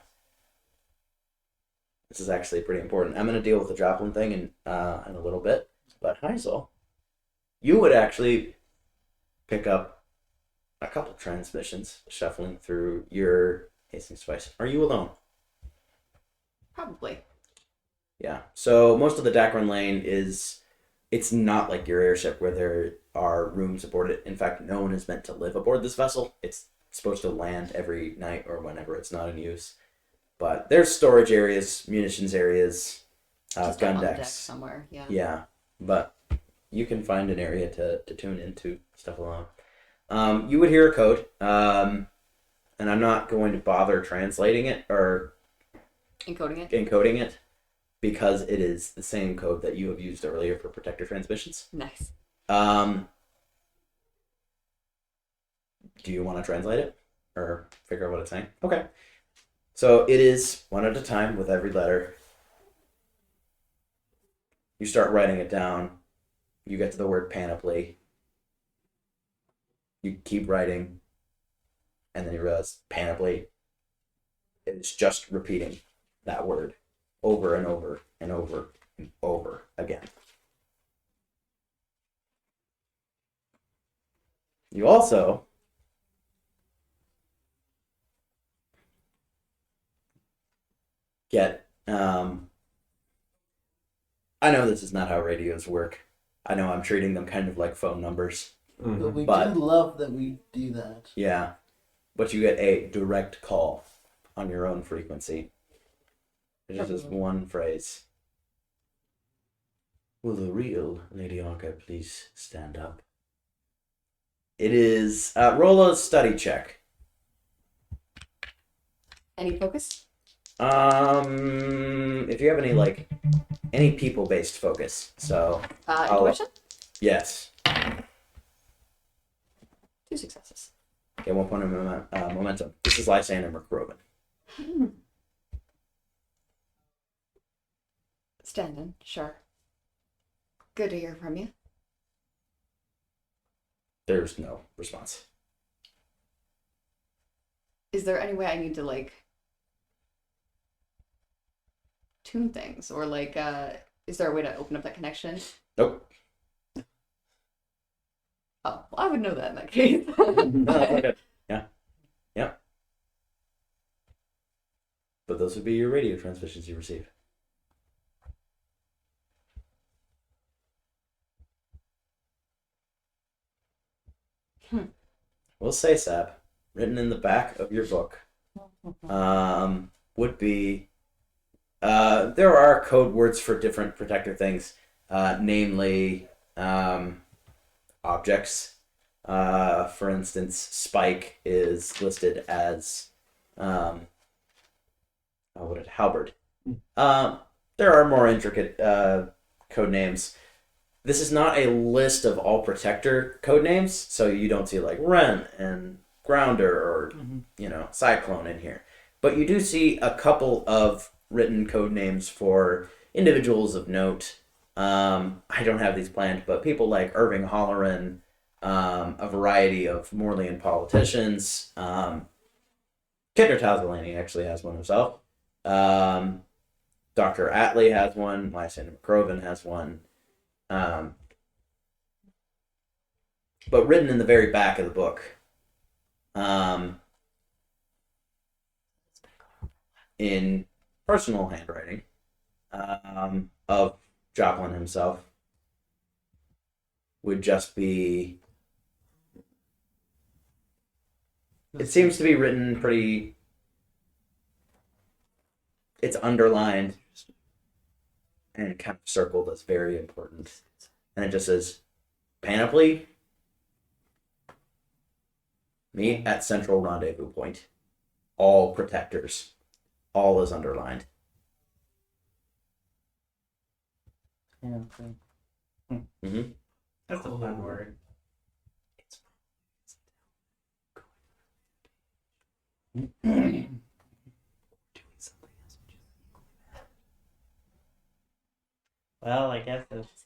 This is actually pretty important. I'm going to deal with the Joplin thing in a little bit. But Heisel, you would actually pick up a couple transmissions shuffling through your Hastings device. Are you alone? Probably. Yeah. So most of the Dacron lane it's not like your airship where there are rooms aboard it. In fact, no one is meant to live aboard this vessel. It's supposed to land every night or whenever it's not in use. But there's storage areas, munitions areas, Just gun on deck decks. somewhere. Yeah. Yeah, but you can find an area to tune into stuff alone. You would hear a code, and I'm not going to bother translating it or Encoding it. because it is the same code that you have used earlier for Protector transmissions. Nice. Do you want to translate it or figure out what it's saying? Okay. So it is one at a time with every letter. You start writing it down. You get to the word panoply. You keep writing. And then you realize panoply is just repeating that word over and over and over and over again. You also get I know this is not how radios work. I know I'm treating them kind of like phone numbers. But we But- do love that we do that. Yeah. But you get a direct call on your own frequency. It's just this one phrase. Will the real Lady Arca please stand up? It is roll a study check. Any focus? If you have any people-based focus. So Intuition? yes. 2 successes. Okay, 1 point of momentum. This is Lysander McRoven. Stand-in, sure. Good to hear from you. There's no response. Is there any way I need to, like, tune things? Or, like, is there a way to open up that connection? Nope. Oh, well, I would know that in that case. No, that's okay. Yeah. But those would be your radio transmissions you receive. We'll say, Sab, written in the back of your book, would be, there are code words for different protector things, namely objects. For instance, Spike is listed as, halberd. There are more intricate code names. This is not a list of all protector code names, so you don't see like Ren and Grounder or Cyclone in here. But you do see a couple of written code names for individuals of note. I don't have these planned, but people like Irving Holleran, a variety of Morlean politicians. Kinder Tazalani actually has one himself. Dr. Atlee has one. Lysander McRoven has one. But written in the very back of the book, in personal handwriting, of Joplin himself, would just be. It seems to be written pretty. It's underlined and kind of circled as very important. And it just says, Panoply, meet at Central Rendezvous Point. All protectors. All is underlined. Yeah, okay. Mm-hmm. That's a fun word. Well, I guess it's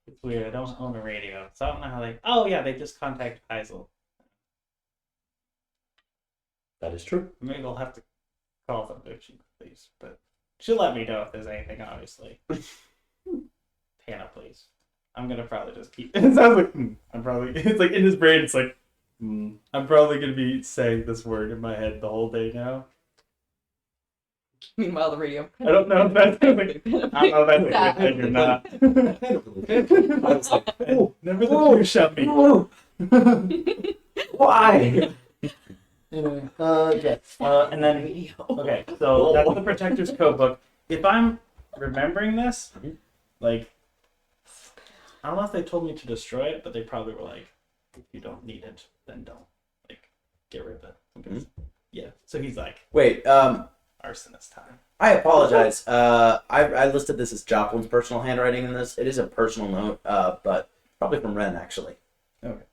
it's weird. I don't own a radio, so I don't know how they. Oh yeah, they just contacted Heisel. That is true. Maybe they'll have to call them if she please, but she'll let me know if there's anything. Obviously, Hannah, please. I'm gonna probably just keep. It sounds like I'm probably. It's like in his brain. It's like I'm probably gonna be saying this word in my head the whole day now. Meanwhile, the radio. I don't know if that's like, I don't know if that's a good thing or not. I was like, oh, Never the two shall meet. why? Anyway, Yes. And then okay, so that's the Protector's Code book. If I'm remembering this, like, I don't know if they told me to destroy it, but they probably were like, if you don't need it, then don't. Like, get rid of it. Because, yeah. So he's like, Wait, arsonist time. I apologize. I listed this as Joplin's personal handwriting in this. It is a personal note, but probably from Ren, actually. Okay.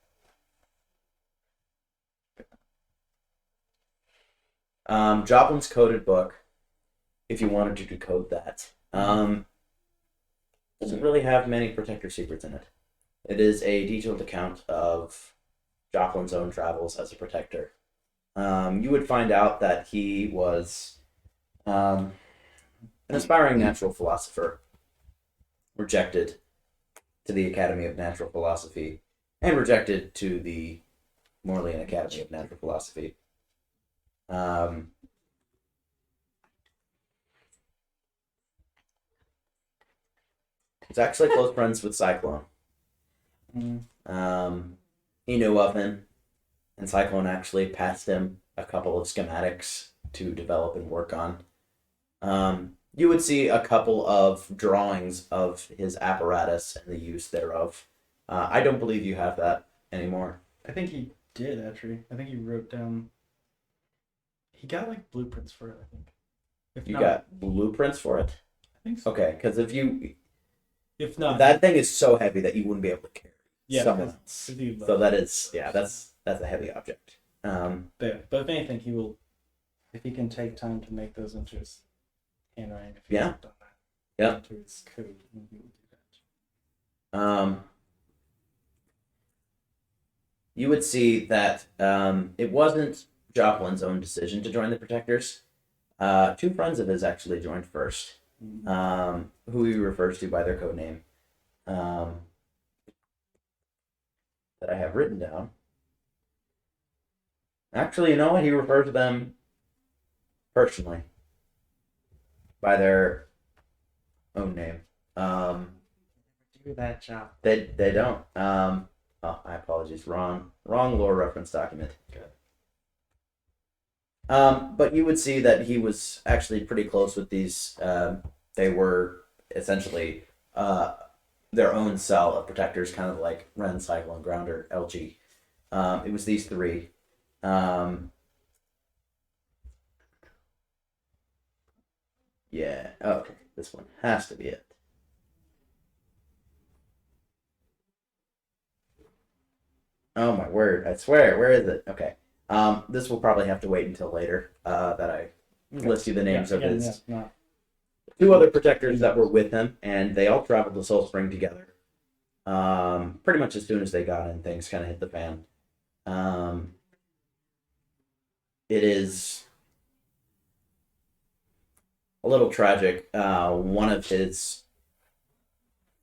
Joplin's coded book, if you wanted to decode that, doesn't really have many protector secrets in it. It is a detailed account of Joplin's own travels as a protector. You would find out that he was an aspiring natural philosopher, rejected to the Academy of Natural Philosophy, and rejected to the Morlean Academy of Natural Philosophy. He's actually close friends with Cyclone. He knew of him, and Cyclone actually passed him a couple of schematics to develop and work on. You would see a couple of drawings of his apparatus and the use thereof. I don't believe you have that anymore. I think he did, actually. I think he wrote down... He got, like, blueprints for it, I think. If You not, got blueprints for it? I think so. Okay, because if you... If not, that thing is so heavy that you wouldn't be able to carry yeah, someone because- else. 'cause he- So that is, that's a heavy object. but if anything, he will, if he can take time to make those into his handwriting. If he Yeah. hasn't done that, Yeah. into his code, then he will do that. You would see that it wasn't Joplin's own decision to join the Protectors. Two friends of his actually joined first, who he refers to by their code name, that I have written down. Actually, you know what? He refers to them personally by their own name. Do that job. They don't. Oh, my apologies. Wrong lore reference document. Good. But you would see that he was actually pretty close with these. They were essentially their own cell of protectors, kind of like Ren, Cyclone, Grounder, LG. It was these three. Yeah. Okay. This one has to be it. Oh my word! I swear. Where is it? Okay. This will probably have to wait until later. That I list you the names of his two other protectors that were with him, and they all traveled to Soul Spring together. Pretty much as soon as they got in, things kind of hit the fan. It is a little tragic. One of his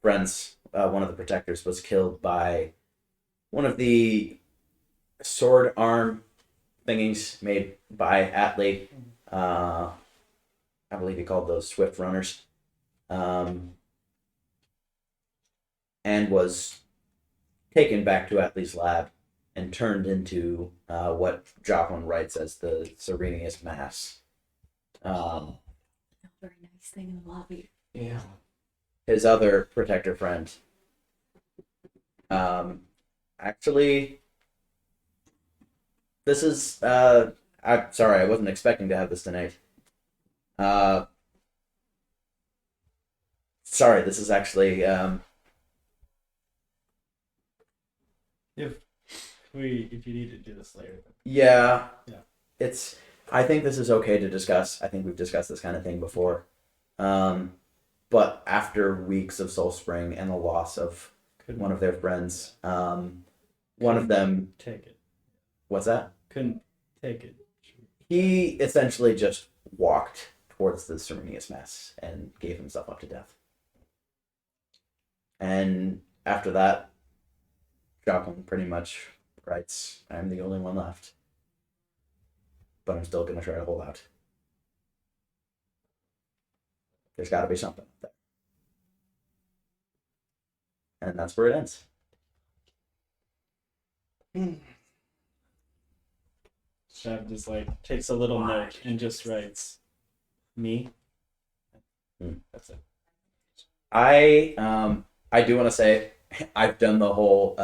friends, one of the protectors, was killed by one of the sword arm thingies made by Atlee. I believe he called those Swift Runners. And was taken back to Atlee's lab and turned into what Joplin writes as the Serenius Mass. Very nice thing in the lobby. Yeah. His other protector friend. Actually, this is I'm sorry, I wasn't expecting to have this tonight. Sorry, this is actually If you need to do this later, then yeah. Yeah. It's I think this is okay to discuss. I think we've discussed this kind of thing before. But after weeks of Soul Spring and the loss of couldn't one of their friends, one of them, take it. what's that? Couldn't take it. He essentially just walked towards the Serenius Mass and gave himself up to death. And after that, Joplin pretty much writes, I'm the only one left. But I'm still going to try to hold out. There's got to be something up there. And that's where it ends. Shav just like takes a little note and just writes, "Me." That's it. I do want to say I've done the whole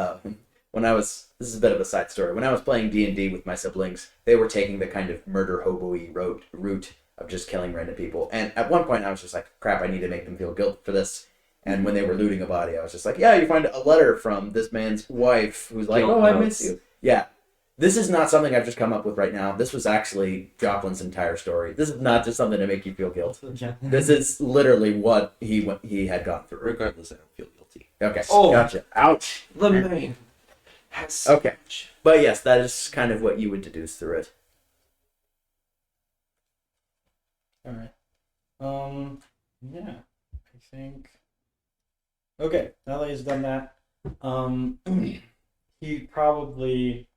when I was this is a bit of a side story. When I was playing D&D with my siblings, they were taking the kind of murder hobo-y route of just killing random people. And at one point I was just like, crap, I need to make them feel guilt for this. And when they were looting a body, I was just like, yeah, you find a letter from this man's wife who's like, Guilt oh, I notes. miss you. Yeah. This is not something I've just come up with right now. This was actually Joplin's entire story. This is not just something to make you feel guilt. Yeah. This is literally what he had gone through. Regardless, I don't feel guilty. Okay. Oh. Gotcha. Ouch. The man has Okay. But yes, that is kind of what you would deduce through it. All right. Yeah. I think. Okay. Now that he's done that, he probably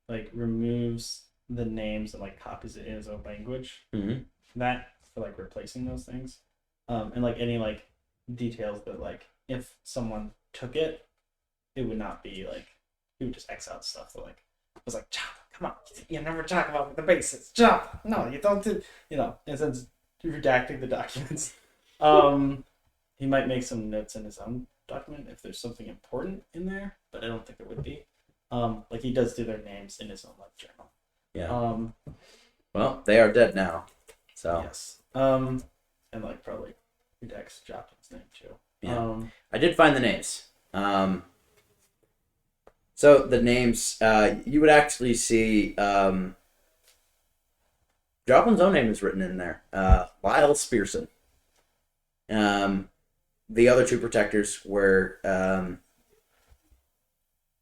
like removes the names and like copies it in his own language. Mm-hmm. That for like replacing those things, and like any like details that like if someone took it, it would not be like he would just X out stuff that like was like, Chop, come on, you never talk about the basics. Chop, no, you don't do, and since redacting the documents, he might make some notes in his own document if there's something important in there, but I don't think there would be. Like he does do their names in his own like journal. Yeah. Well, they are dead now. So Yes. And like probably fix Joplin's name too. Yeah. I did find the names. So the names, you would actually see Joplin's own name is written in there. Lyle Spearson. The other two protectors were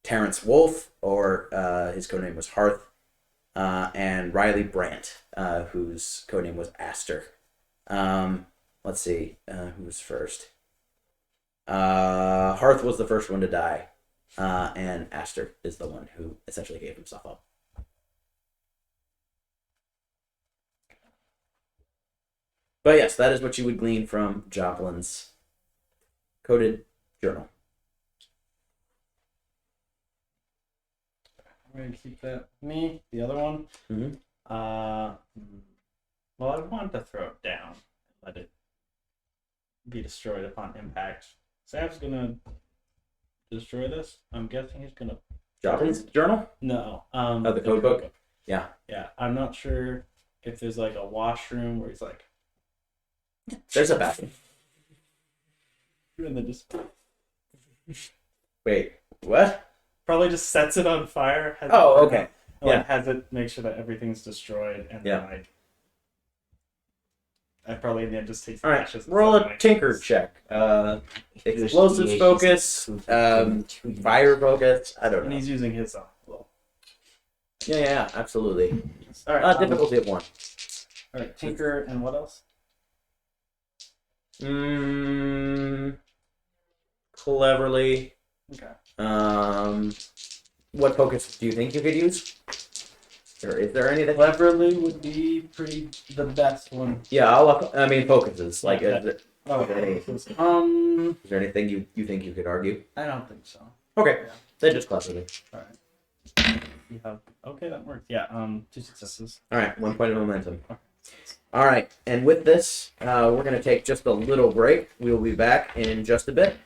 Terrence Wolfe, or his codename was Hearth, and Riley Brandt, whose codename was Aster. Let's see, who was first? Hearth was the first one to die, and Aster is the one who essentially gave himself up. But yes, that is what you would glean from Joplin's coded journal. I'm going to keep that. Me, the other one. Mhm. Well, I want to throw it down and let it be destroyed upon impact. Sam's gonna destroy this. I'm guessing he's gonna. Joplin's journal? No. Oh, the code book? Yeah. Yeah, I'm not sure if there's like a washroom where he's like, There's a bathroom. and then just Wait, what? probably just sets it on fire. Has Oh, it, okay. and, like, Yeah. has it make sure that everything's destroyed, and Yeah. then like, I probably in the end just takes the All right, ashes. and roll stuff a and, tinker like, check. Explosives focus, fire focus. I don't And know. he's using his well. Yeah, absolutely. All right. Difficulty of 1. All right, tinker and what else? Cleverly. Okay. What focus do you think you could use? Or is there anything? Cleverly would be pretty the best one. Yeah, focuses. Like, Yeah, is Oh, Okay. Is there anything you think you could argue? I don't think so. Okay, Yeah. then just cleverly. All right. You have okay, that works. Yeah. 2 successes. All right, 1 point of momentum. All right, and with this, we're going to take just a little break. We'll be back in just a bit.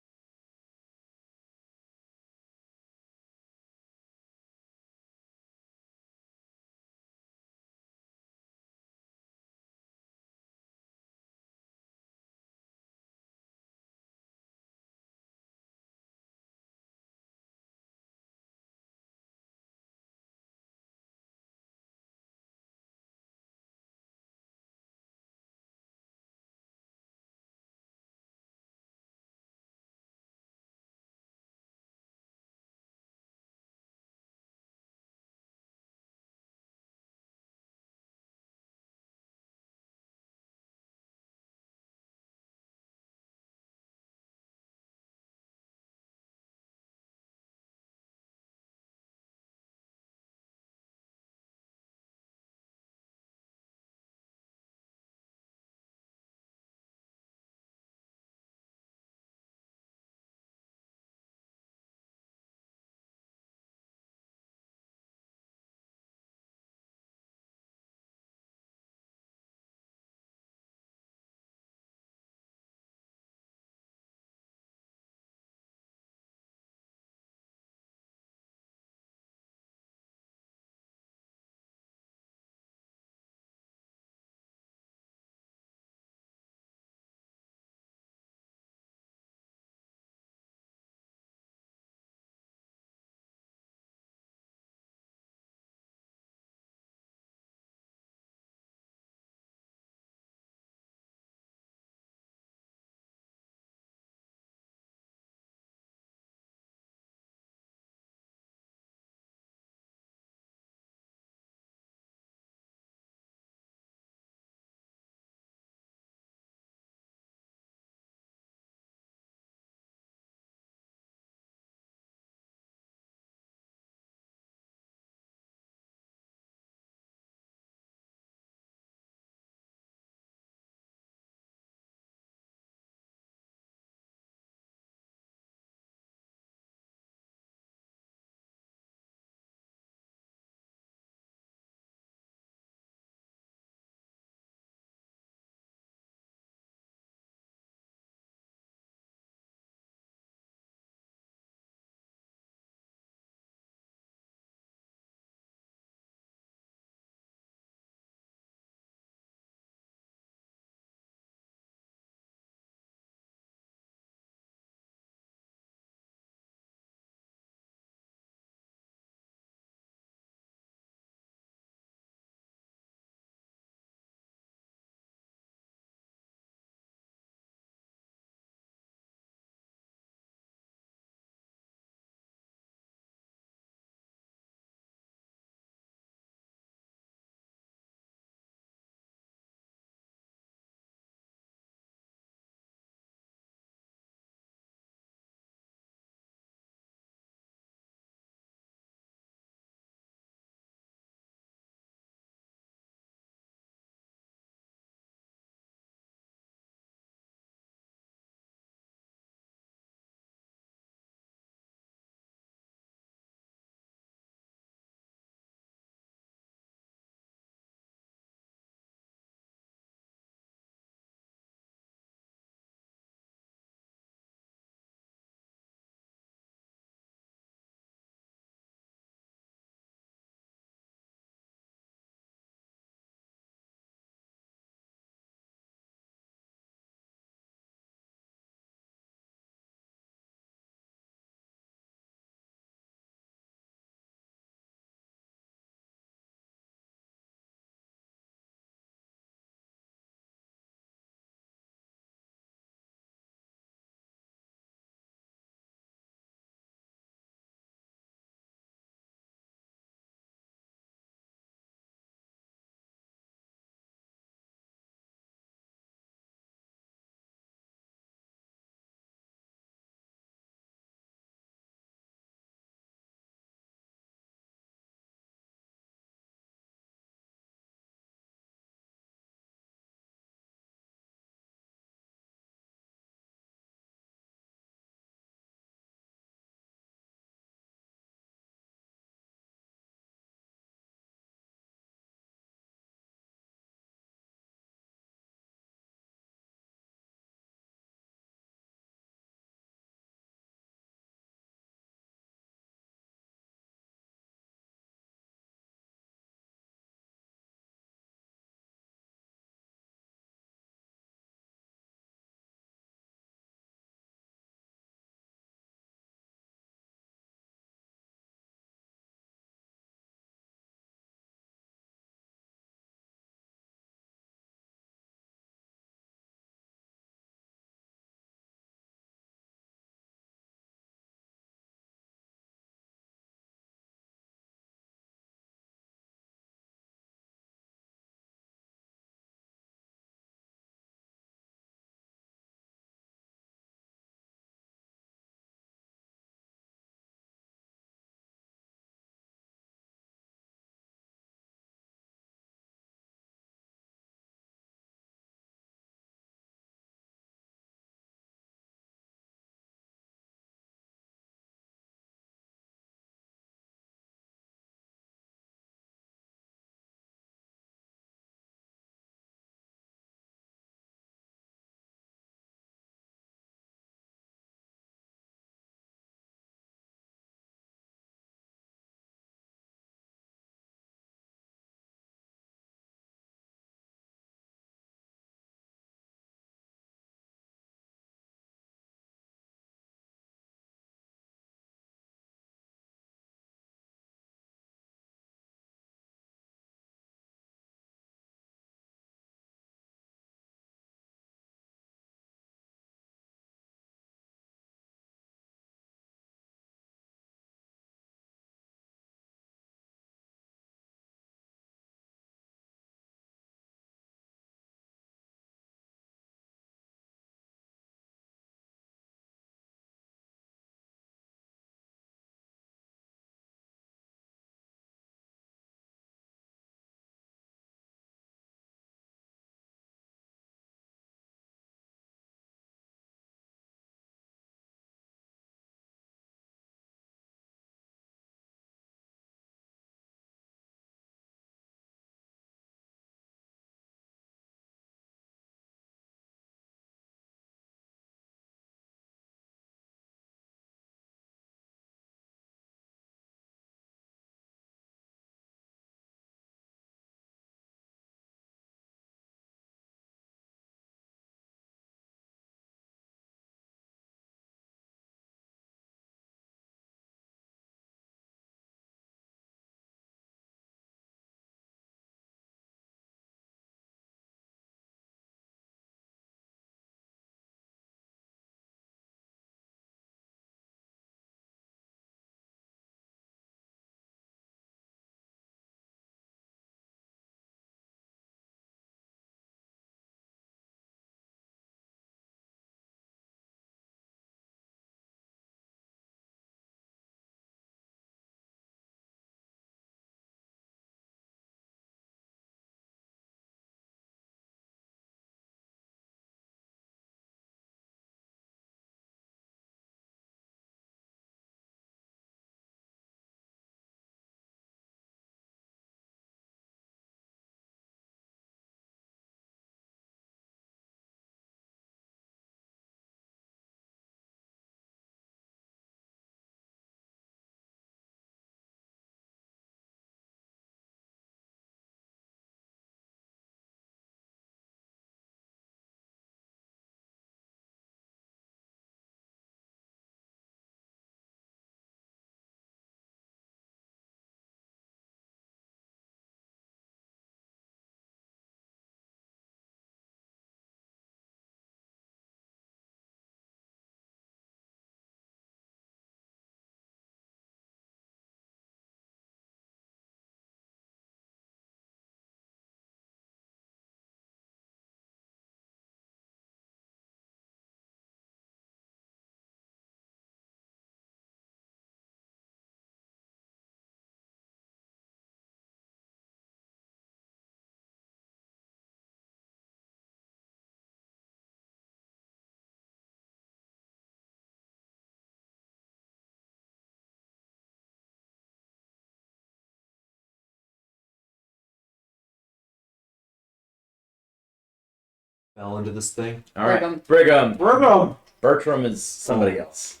Fell into this thing. All right, Brigham. Brigham. Bertram is somebody else.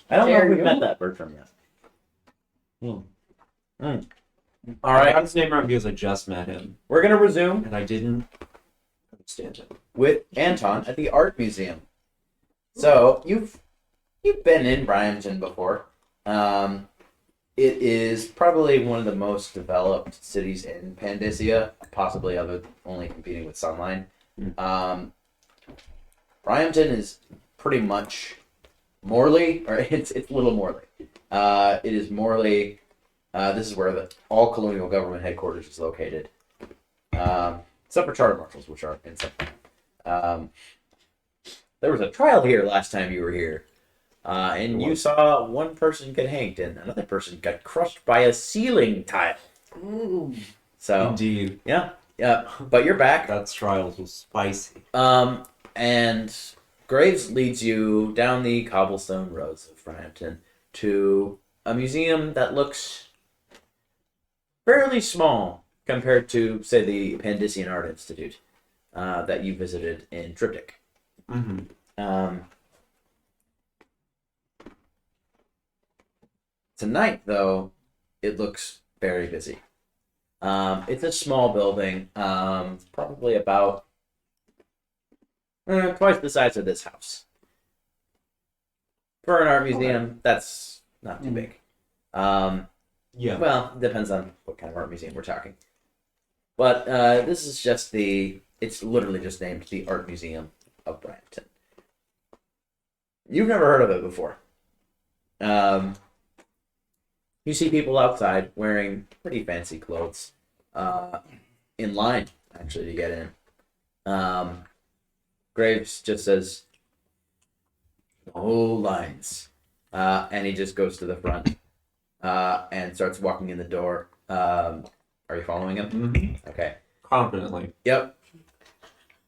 I don't know Dare if we've you? met that Bertram yet. All I right, got his name wrong because I just met him we're gonna resume and I didn't understand him. with Anton at the art museum. So you've been in Bryampton before. It is probably one of the most developed cities in Pandacia, possibly only competing with Sunline. Bryampton is pretty much Morley, or it's Little Morley. It is Morley. This is where all colonial government headquarters is located, except for charter marshals, which are in Sunline. There was a trial here last time you were here, and you saw one person get hanged and another person got crushed by a ceiling tile. So Indeed. yeah, but you're back. That trials was spicy. And Graves leads you down the cobblestone roads of Bryampton to a museum that looks fairly small compared to, say, the Pandician Art Institute that you visited in Triptych. Tonight, though, it looks very busy. It's a small building, probably about twice the size of this house. For an art museum, that's not too big. Yeah. Well, depends on what kind of art museum we're talking. But this is just it's literally just named the Art Museum of Bryampton. You've never heard of it before. You see people outside wearing pretty fancy clothes, in line, actually, to get in. Graves just says, "Oh, lines." And he just goes to the front and starts walking in the door. Are you following him? Mm-hmm. Okay. Confidently. Yep.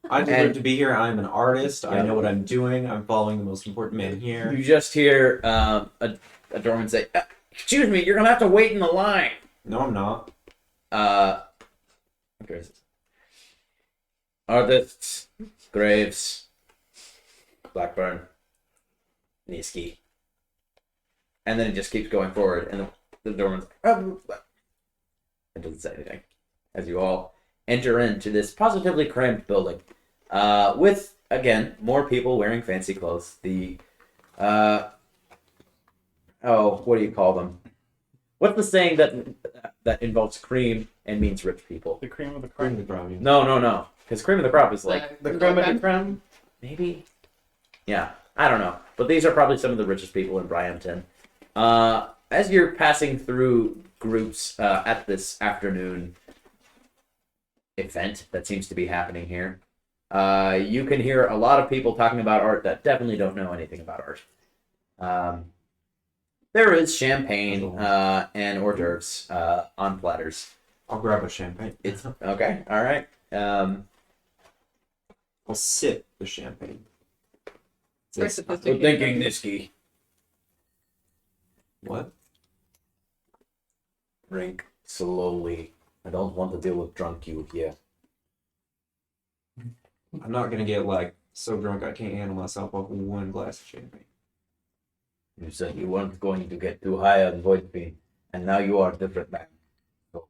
I deserve And- to be here. I'm an artist. I Yeah. know what I'm doing. I'm following the most important man here. You just hear a doorman say, "Excuse me, you're gonna have to wait in the line." No, I'm not. Okay. Artists, Graves, Blackburn, Niski. And then it just keeps going forward, and the doorman's it doesn't say anything. As you all enter into this positively cramped building, with, again, more people wearing fancy clothes. What do you call them? What's the saying that involves cream and means rich people? The cream of the Bring crop. the problem. No. Because cream of the crop is like, The creme of the creme. maybe? Yeah, I don't know. But these are probably some of the richest people in Bryampton. As you're passing through groups at this afternoon event that seems to be happening here, you can hear a lot of people talking about art that definitely don't know anything about art. There is champagne and hors d'oeuvres on platters. I'll grab a champagne. It's okay. All right. I'll sip the champagne. Very It's- sophisticated. thinking, Niski. What? Drink slowly. I don't want to deal with drunk you here. I'm not gonna get like so drunk I can't handle myself off one glass of champagne. You said you weren't going to get too high on Voidbean, and now you are a different man. So.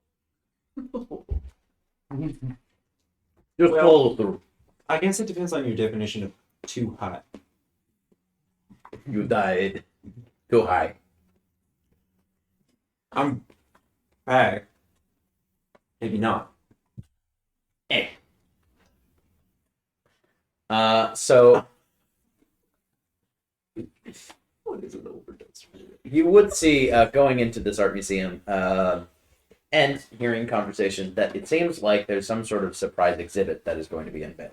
Just Well- follow through. I guess it depends on your definition of too hot. You died too high. I'm back. Maybe not. So What is an overdose? you would see going into this art museum and hearing conversation that it seems like there's some sort of surprise exhibit that is going to be unveiled.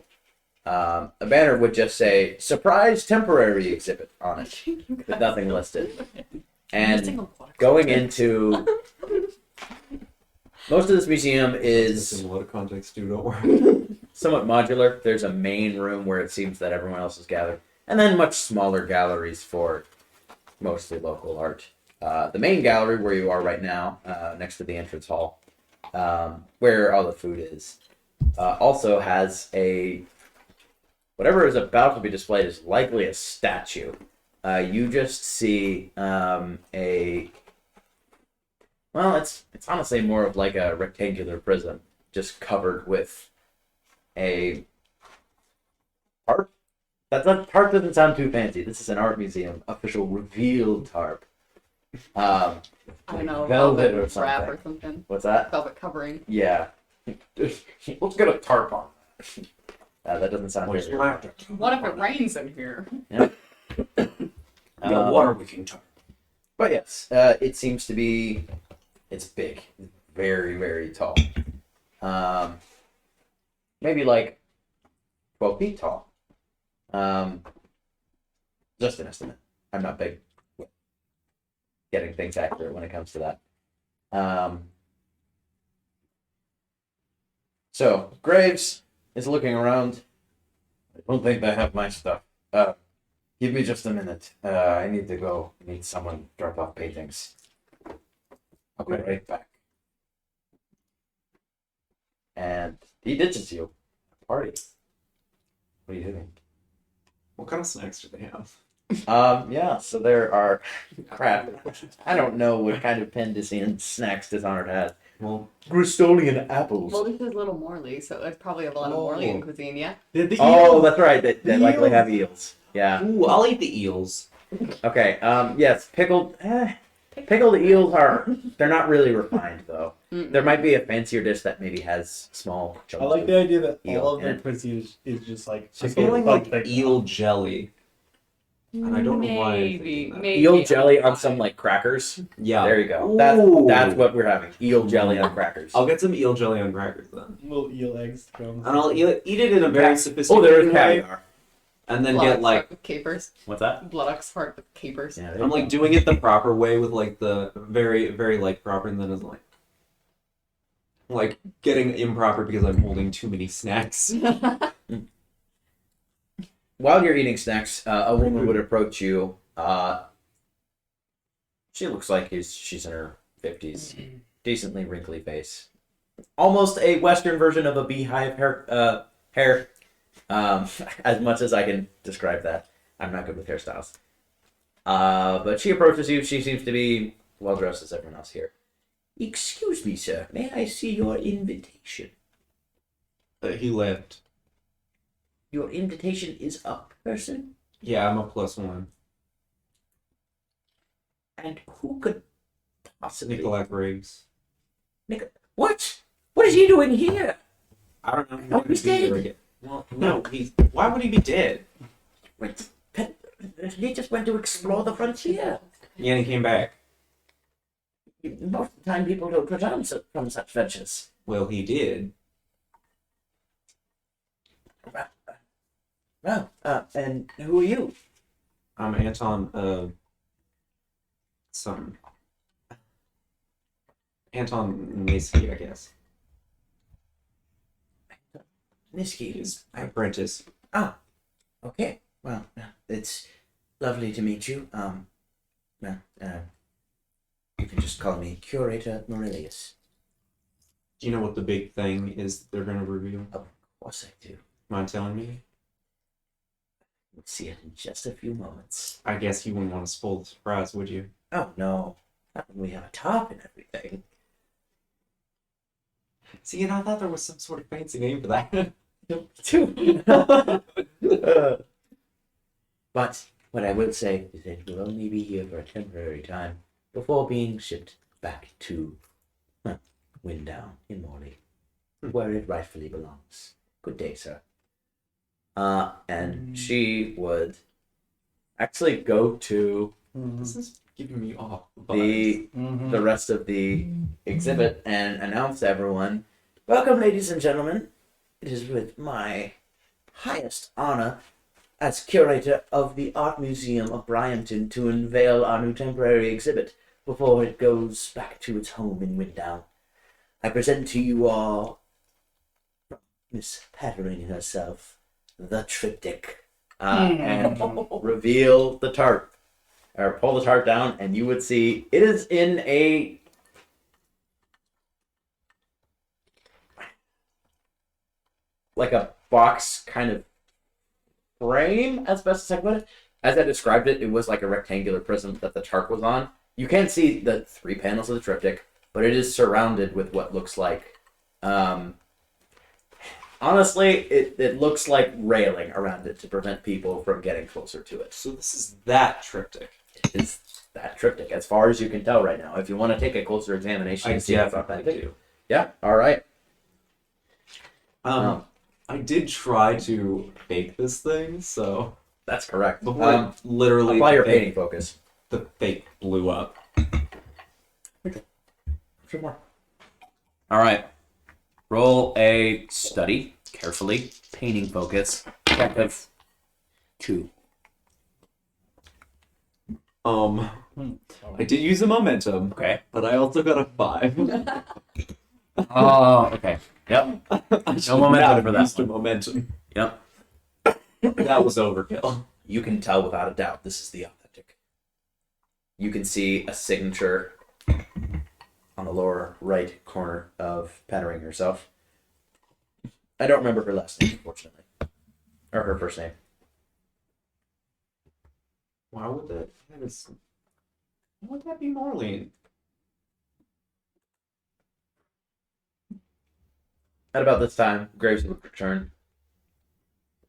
A banner would just say "Surprise Temporary Exhibit" on it, with nothing listed. And going into most of this museum It's is in a lot of context too, don't worry. somewhat modular. There's a main room where it seems that everyone else is gathered, and then much smaller galleries for mostly local art. The main gallery, where you are right now, next to the entrance hall, where all the food is, also has a whatever is about to be displayed is likely a statue. You just see it's honestly more of like a rectangular prism, just covered with a tarp. That tarp doesn't sound too fancy. This is an art museum official revealed tarp. I don't know, velvet or wrap something. or something. What's that? Velvet covering. Yeah. Let's get a tarp on. That doesn't sound very. What if it rains in here? water wicking tarp. But yes, it seems to be. It's big, very very tall. Maybe like 12 feet tall. Just an estimate. I'm not big with getting things accurate when it comes to that. So Graves is looking around. I don't think they have my stuff. Give me just a minute. I need to go meet someone, drop off paintings. I'll be right back. And he ditches you. Party. What are you doing? What kind of snacks do they have? Yeah, so there are crap. I don't know what kind of Pendisian snacks Dishonored has. Well, Gristolian apples. Well, this is Little Morley, so it's probably a lot of Morleyan cuisine, yeah? Oh, that's right. They likely have eels. Yeah. ooh, I'll eat the eels. Okay. Yes, pickled eels they're not really refined though. There might be a fancier dish that maybe has small chunks. I like the idea that eel all of in their it. cuisine is just like I'm feeling like the eel jelly. And I don't know why I'm Maybe, thinking that. maybe. Eel jelly on some like crackers. Yeah. There you go. Ooh. That's what we're having. Eel jelly on crackers. I'll get some eel jelly on crackers then. little eel eggs. And I'll eat it in a very Oh, sophisticated there is way. caviar. And then Blood get ox like heart with capers. What's that? Blood ox heart with capers. Yeah, there I'm you like go. doing it the proper way with like the very, very like proper, and then it's like getting improper because I'm holding too many snacks. While you're eating snacks, a woman would approach you. She looks like she's in her 50s. Decently wrinkly face. Almost a Western version of a beehive hair. As much as I can describe that. I'm not good with hairstyles. But she approaches you. She seems to be well dressed as everyone else here. Excuse me, sir. May I see your invitation? He left. Your invitation is a person? Yeah, I'm a +1. And who could possibly... Nikolai Briggs. What? What is he doing here? I don't know. Oh, he's dead. Well, no, why would he be dead? Wait, he just went to explore the frontier. Yeah, and he came back. Most of the time people don't return from such ventures. Well, he did. Well, and who are you? I'm Anton, Anton Nisky, I guess. Nisky. His apprentice. Ah, okay. Well, it's lovely to meet you. You can just call me Curator Morelius. Do you know what the big thing is they're going to reveal? Of course I do. Mind telling me? We'll see it in just a few moments. I guess you wouldn't want to spoil the surprise, would you? Oh, no. Not when we have a top and everything. See, and I thought there was some sort of fancy name for that. But what I will say is that we'll only be here for a temporary time before being shipped back to Winddown in Morley, where it rightfully belongs. Good day, sir. And she would actually go to This is giving me off the rest of the exhibit and announce to everyone, "Welcome, ladies and gentlemen. It is with my highest honor as curator of the Art Museum of Bryanton to unveil our new temporary exhibit before it goes back to its home in Winddown. I present to you all Miss Pattering herself, the triptych, and reveal the tarp, or pull the tarp down, and you would see it is in a like a box kind of frame, as best as I put it. As I described it, it was like a rectangular prism that the tarp was on. You can't see the 3 panels of the triptych, but it is surrounded with what looks like, honestly, it looks like railing around it to prevent people from getting closer to it. So this is that triptych. It's that triptych, as far as you can tell right now. If you want to take a closer examination I and see if it's definitely authentic. do. Yeah, all right. I did try to fake this thing, so That's correct. before it literally Apply your the fake- painting focus. the fake blew up. Some more. All right. Roll a study carefully. Painting focus. Check of 2. I did use a momentum, Okay. but I also got a 5. Oh, okay. Yep. I should momentum not for that used a one. momentum. Yep. That was overkill. You can tell without a doubt this is the authentic. You can see a signature on the lower right corner of Pattering herself. I don't remember her last name, unfortunately. Or her first name. Why would that be Marlene? At about this time, Graves would return.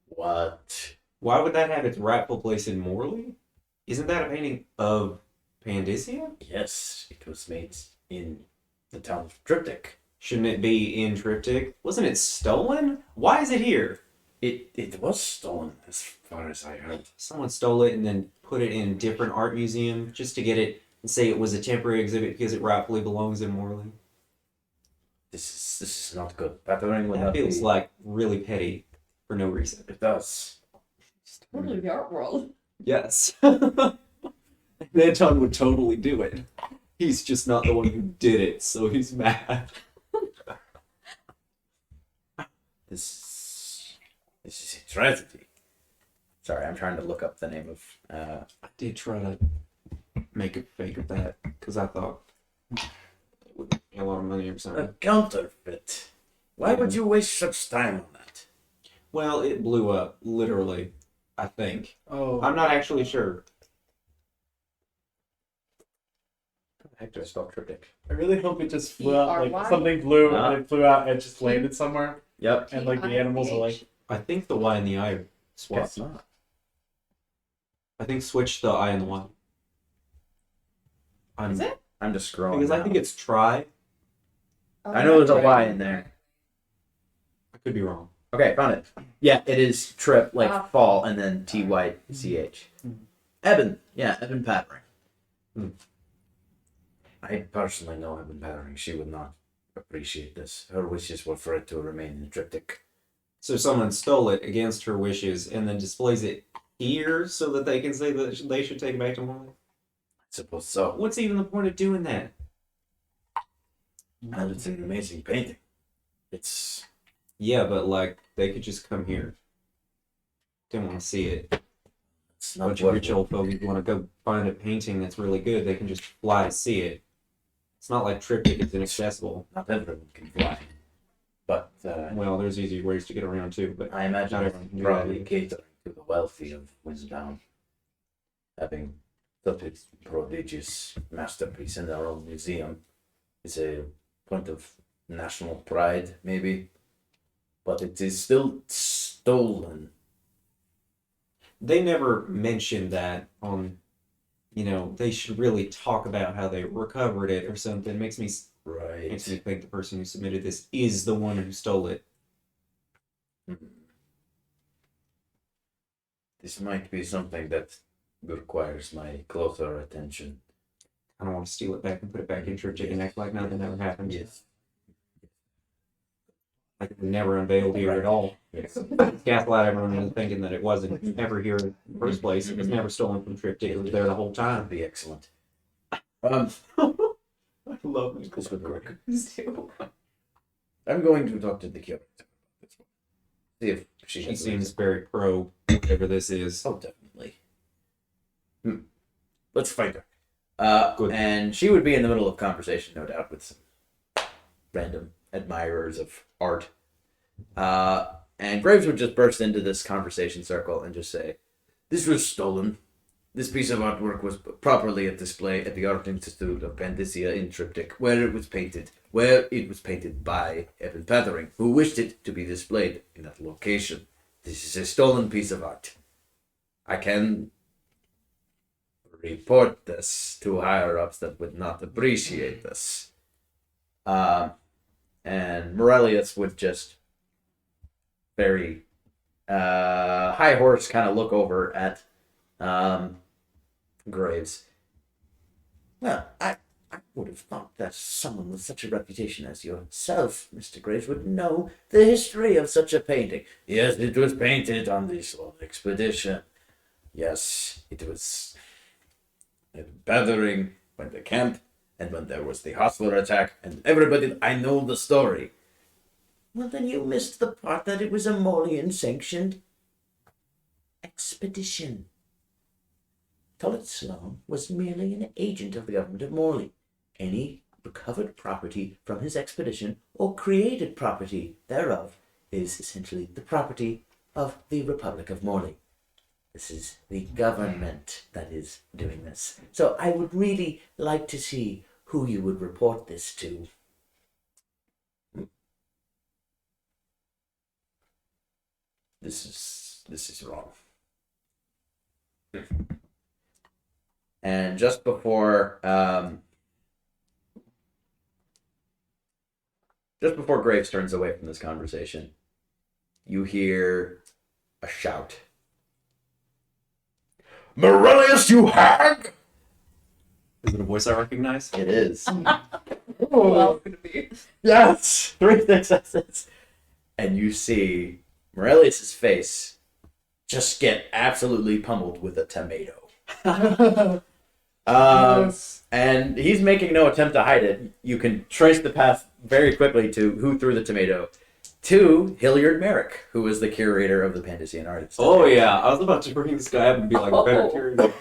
What? Why would that have its rightful place in Morley? Isn't that a painting of Pandisia? Yes, it was made in the town of Triptych. Shouldn't it be in Triptych? Wasn't it stolen? Why is it here? It was stolen, as far as I heard. Someone stole it and then put it in a different art museum just to get it and say it was a temporary exhibit because it rightfully belongs in Morley. This is not good. Pattering would That not feels be... like really petty for no reason. It does. Totally the art world. Yes. Anton would totally do it. He's just not the one who did it, so he's mad. This is a tragedy. Sorry, I'm trying to look up the name of... I did try to make a fake of that because I thought it would be a lot of money or a something. counterfeit. Why would you waste such time on that? Well, it blew up, literally, I think. Oh, I'm not actually sure. How the heck do I spell triptych? I really hope it just flew out. Like T-R-Y? something blew Huh? and it flew out and it just landed somewhere. Yep. And like the animals are like, I think the Y and the I are swapped. It's not. I think switch the I and the Y. Is it? I'm just scrolling Because I now. think it's try. I know there's a Y in there. I could be wrong. Okay, found it. Yeah, it is trip, like Ah. fall, and then Tych. Eben. Yeah, Eben Pattering. Hmm. I personally know Eben Pattering. She would not appreciate this. Her wishes were for it to remain in triptych. So someone stole it against her wishes and then displays it here so that they can say that they should take it back to Morley. I suppose so. What's even the point of doing that? And it's an amazing painting. It's... Yeah, but like they could just come here. Didn't want to see it. It's A not bunch of rich old folk want to go find a painting that's really good. They can just fly to see it. It's not like triptych; it's inaccessible. Not everyone can fly. But Well, there's easier ways to get around too. But I imagine Not it's everyone can do probably that. catering to the wealthy of Winsdown. Having such a prodigious masterpiece in their own museum is a point of national pride, maybe. But it is still stolen. they never mentioned that on. You know, they should really talk about how they recovered it or something. Makes me Right. think the person who submitted this is the one who stole it. This might be something that requires my closer attention. I don't want to steal it back and put it back in triptych and act like nothing ever happened. Yes. Like it was never unveiled here at all. Yes. Gaslight everyone into thinking that it wasn't ever here in the first place. It was never stolen from triptych. It was there the whole That'd time. be excellent. I love This would work. Too. I'm going to talk to the curator about this one. See if she She has a seems reason. very pro whatever this is. Oh, definitely. Let's find her. Good. And she would be in the middle of conversation, no doubt, with some random admirers of art. And Graves would just burst into this conversation circle and just say, "This was stolen. This piece of artwork was properly at display at the Art Institute of Pandysia in Triptych, where it was painted by Evan Pethering, who wished it to be displayed in that location. This is a stolen piece of art. I can report this to higher-ups that would not appreciate this." And Morelius would just very high horse kind of look over at Graves. "Well, I would have thought that someone with such a reputation as yourself, Mr. Graves, would know the history of such a painting." "Yes, it was painted on this expedition. Yes, it was Bethering went to camp, and when there was the Hostler attack, and everybody, I know the story." "Well, then you missed the part that it was a Molian-sanctioned expedition. Tullet Sloan was merely an agent of the government of Morley. Any recovered property from his expedition, or created property thereof, is essentially the property of the Republic of Morley. This is the government that is doing this. So I would really like to see who you would report this to." This is wrong. And just before Graves turns away from this conversation, you hear a shout. "Morelius, you hag!" Is it a voice I recognize? It is. Who else could it be? Yes! 3 successes. And you see Morelius' face just get absolutely pummeled with a tomato. Yes. And he's making no attempt to hide it. You can trace the path very quickly to who threw the tomato. To Hilliard Merrick, who was the curator of the Pandysian Arts. Oh yeah, I was about to bring this guy up and be like, better curious.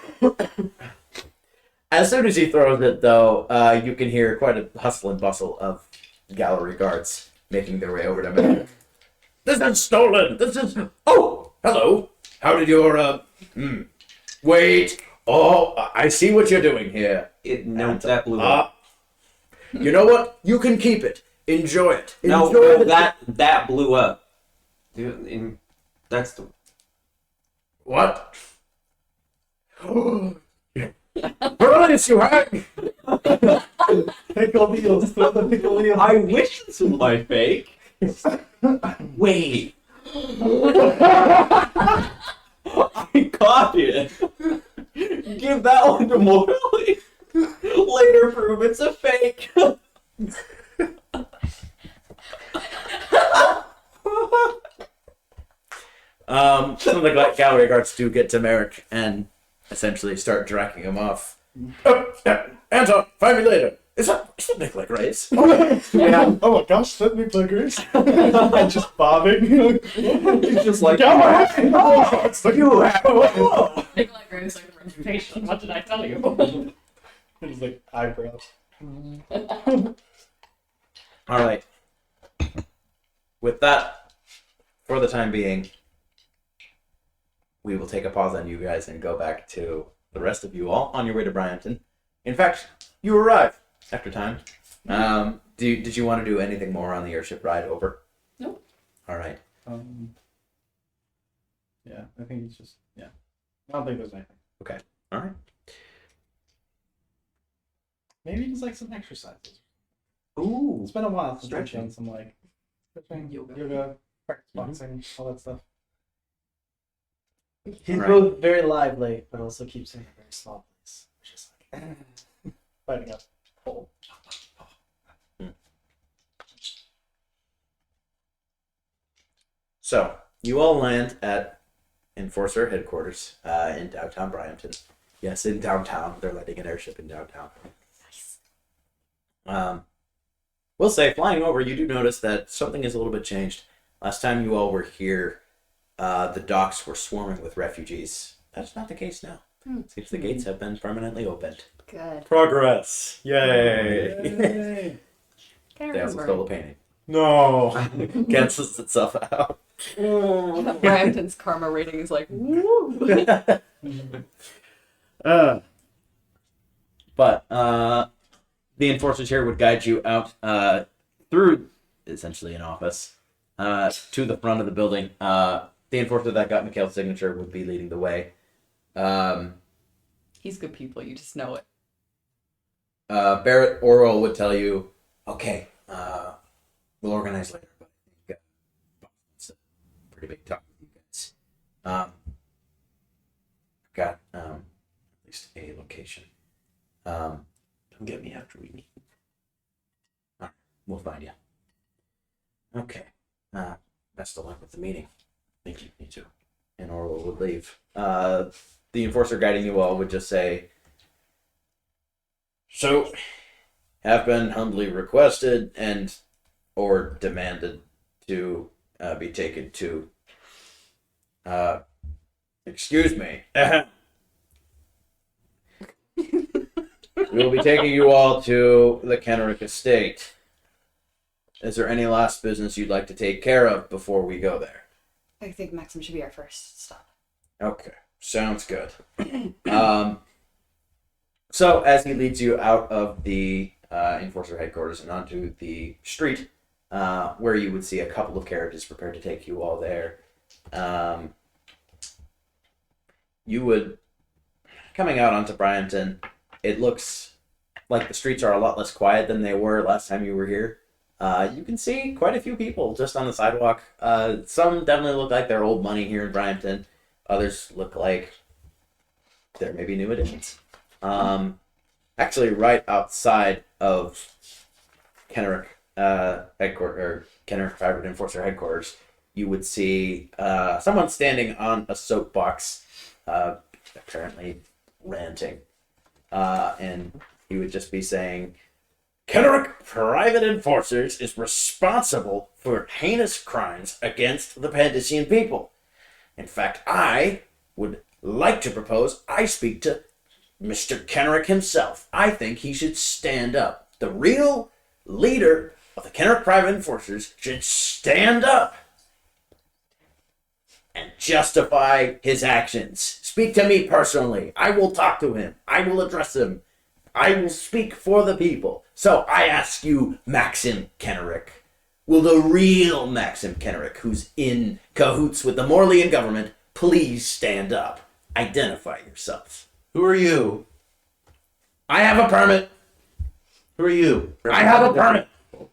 As soon as he throws it, though, you can hear quite a hustle and bustle of gallery guards making their way over to Merrick. "This is stolen! This is... Oh! Hello! How did your, Wait! Oh, I see what you're doing here. That blew up. You know what? You can keep it. Enjoy it. No, Enjoy that blew up. Dude, that's the... What? Morelius, you hag! Pickle deals. Throw the pickle deals. I wish this was my fake. Wait. I caught it. Give that one to Morley. Later prove it's a fake. Some of the gallery guards do get to Merrick and essentially start dragging him off. Anton, find me later. Is that Nicola Graves? Yeah. Oh my gosh, that me clickers. And just bobbing. He's just like, Go ahead. Oh, it's the you have. Nikolai Graves like a reputation. What did I tell you? It's like eyebrows. All right. With that, for the time being, we will take a pause on you guys and go back to the rest of you all on your way to Bryanton. In fact, you arrive after time. Did you want to do anything more on the airship ride over? Nope. All right. Yeah, I think it's just, yeah. I don't think there's anything. Okay. All right. Maybe just like some exercises. ooh. It's been a while since I've Stretching. done some like stretching, Yoga. yoga, practice boxing, all that stuff. He's Right. both very lively, but also keeps him in a very small place. Which is like fighting up pole. So, you all land at Enforcer headquarters in downtown Bryanton. Yes, in downtown. They're letting an airship in downtown. Nice. We'll say, flying over, you do notice that something is a little bit changed. Last time you all were here, the docks were swarming with refugees. That's not the case now. Seems the gates have been permanently opened. Good. Progress! Yay! Yay. Can't They also remember. stole the painting. No. cancels itself out. Brampton's karma rating is like, woo. But the enforcers here would guide you out through essentially an office to the front of the building. The enforcer that got Mikhail's signature would be leading the way. He's good people. You just know it. Barrett Orwell would tell you, okay, we'll organize later, but I think it's a pretty big talk with you guys. I've got at least a location. Come get me after we meet. We'll find you. Okay. Best of luck with the meeting. Thank you. Me too. And Orwell would leave. The enforcer guiding you all would just say, so, have been humbly requested and or demanded to be taken to, excuse me. We will be taking you all to the Kenrick estate. Is there any last business you'd like to take care of before we go there? I think Maxim should be our first stop. Okay, sounds good. So as he leads you out of the enforcer headquarters and onto the street, where you would see a couple of carriages prepared to take you all there, you would, coming out onto Bryanton, it looks like the streets are a lot less quiet than they were last time you were here. You can see quite a few people just on the sidewalk. Some definitely look like they're old money here in Bryanton. Others look like they're maybe new additions. Actually, right outside of Kenrick headquarters, or Kenrick Private Enforcer headquarters, you would see someone standing on a soapbox, apparently ranting, and he would just be saying, Kenrick Private Enforcers is responsible for heinous crimes against the Pandician people. In fact, I would like to propose I speak to Mr. Kenrick himself. I think he should stand up. The real leader of the Kenrick Private Enforcers should stand up and justify his actions. Speak to me personally. I will talk to him. I will address him. I will speak for the people. So I ask you, Maxim Kenrick, will the real Maxim Kenrick, who's in cahoots with the Morlean government, please stand up? Identify yourself. Who are you? I have a permit. Who are you? I have a permit.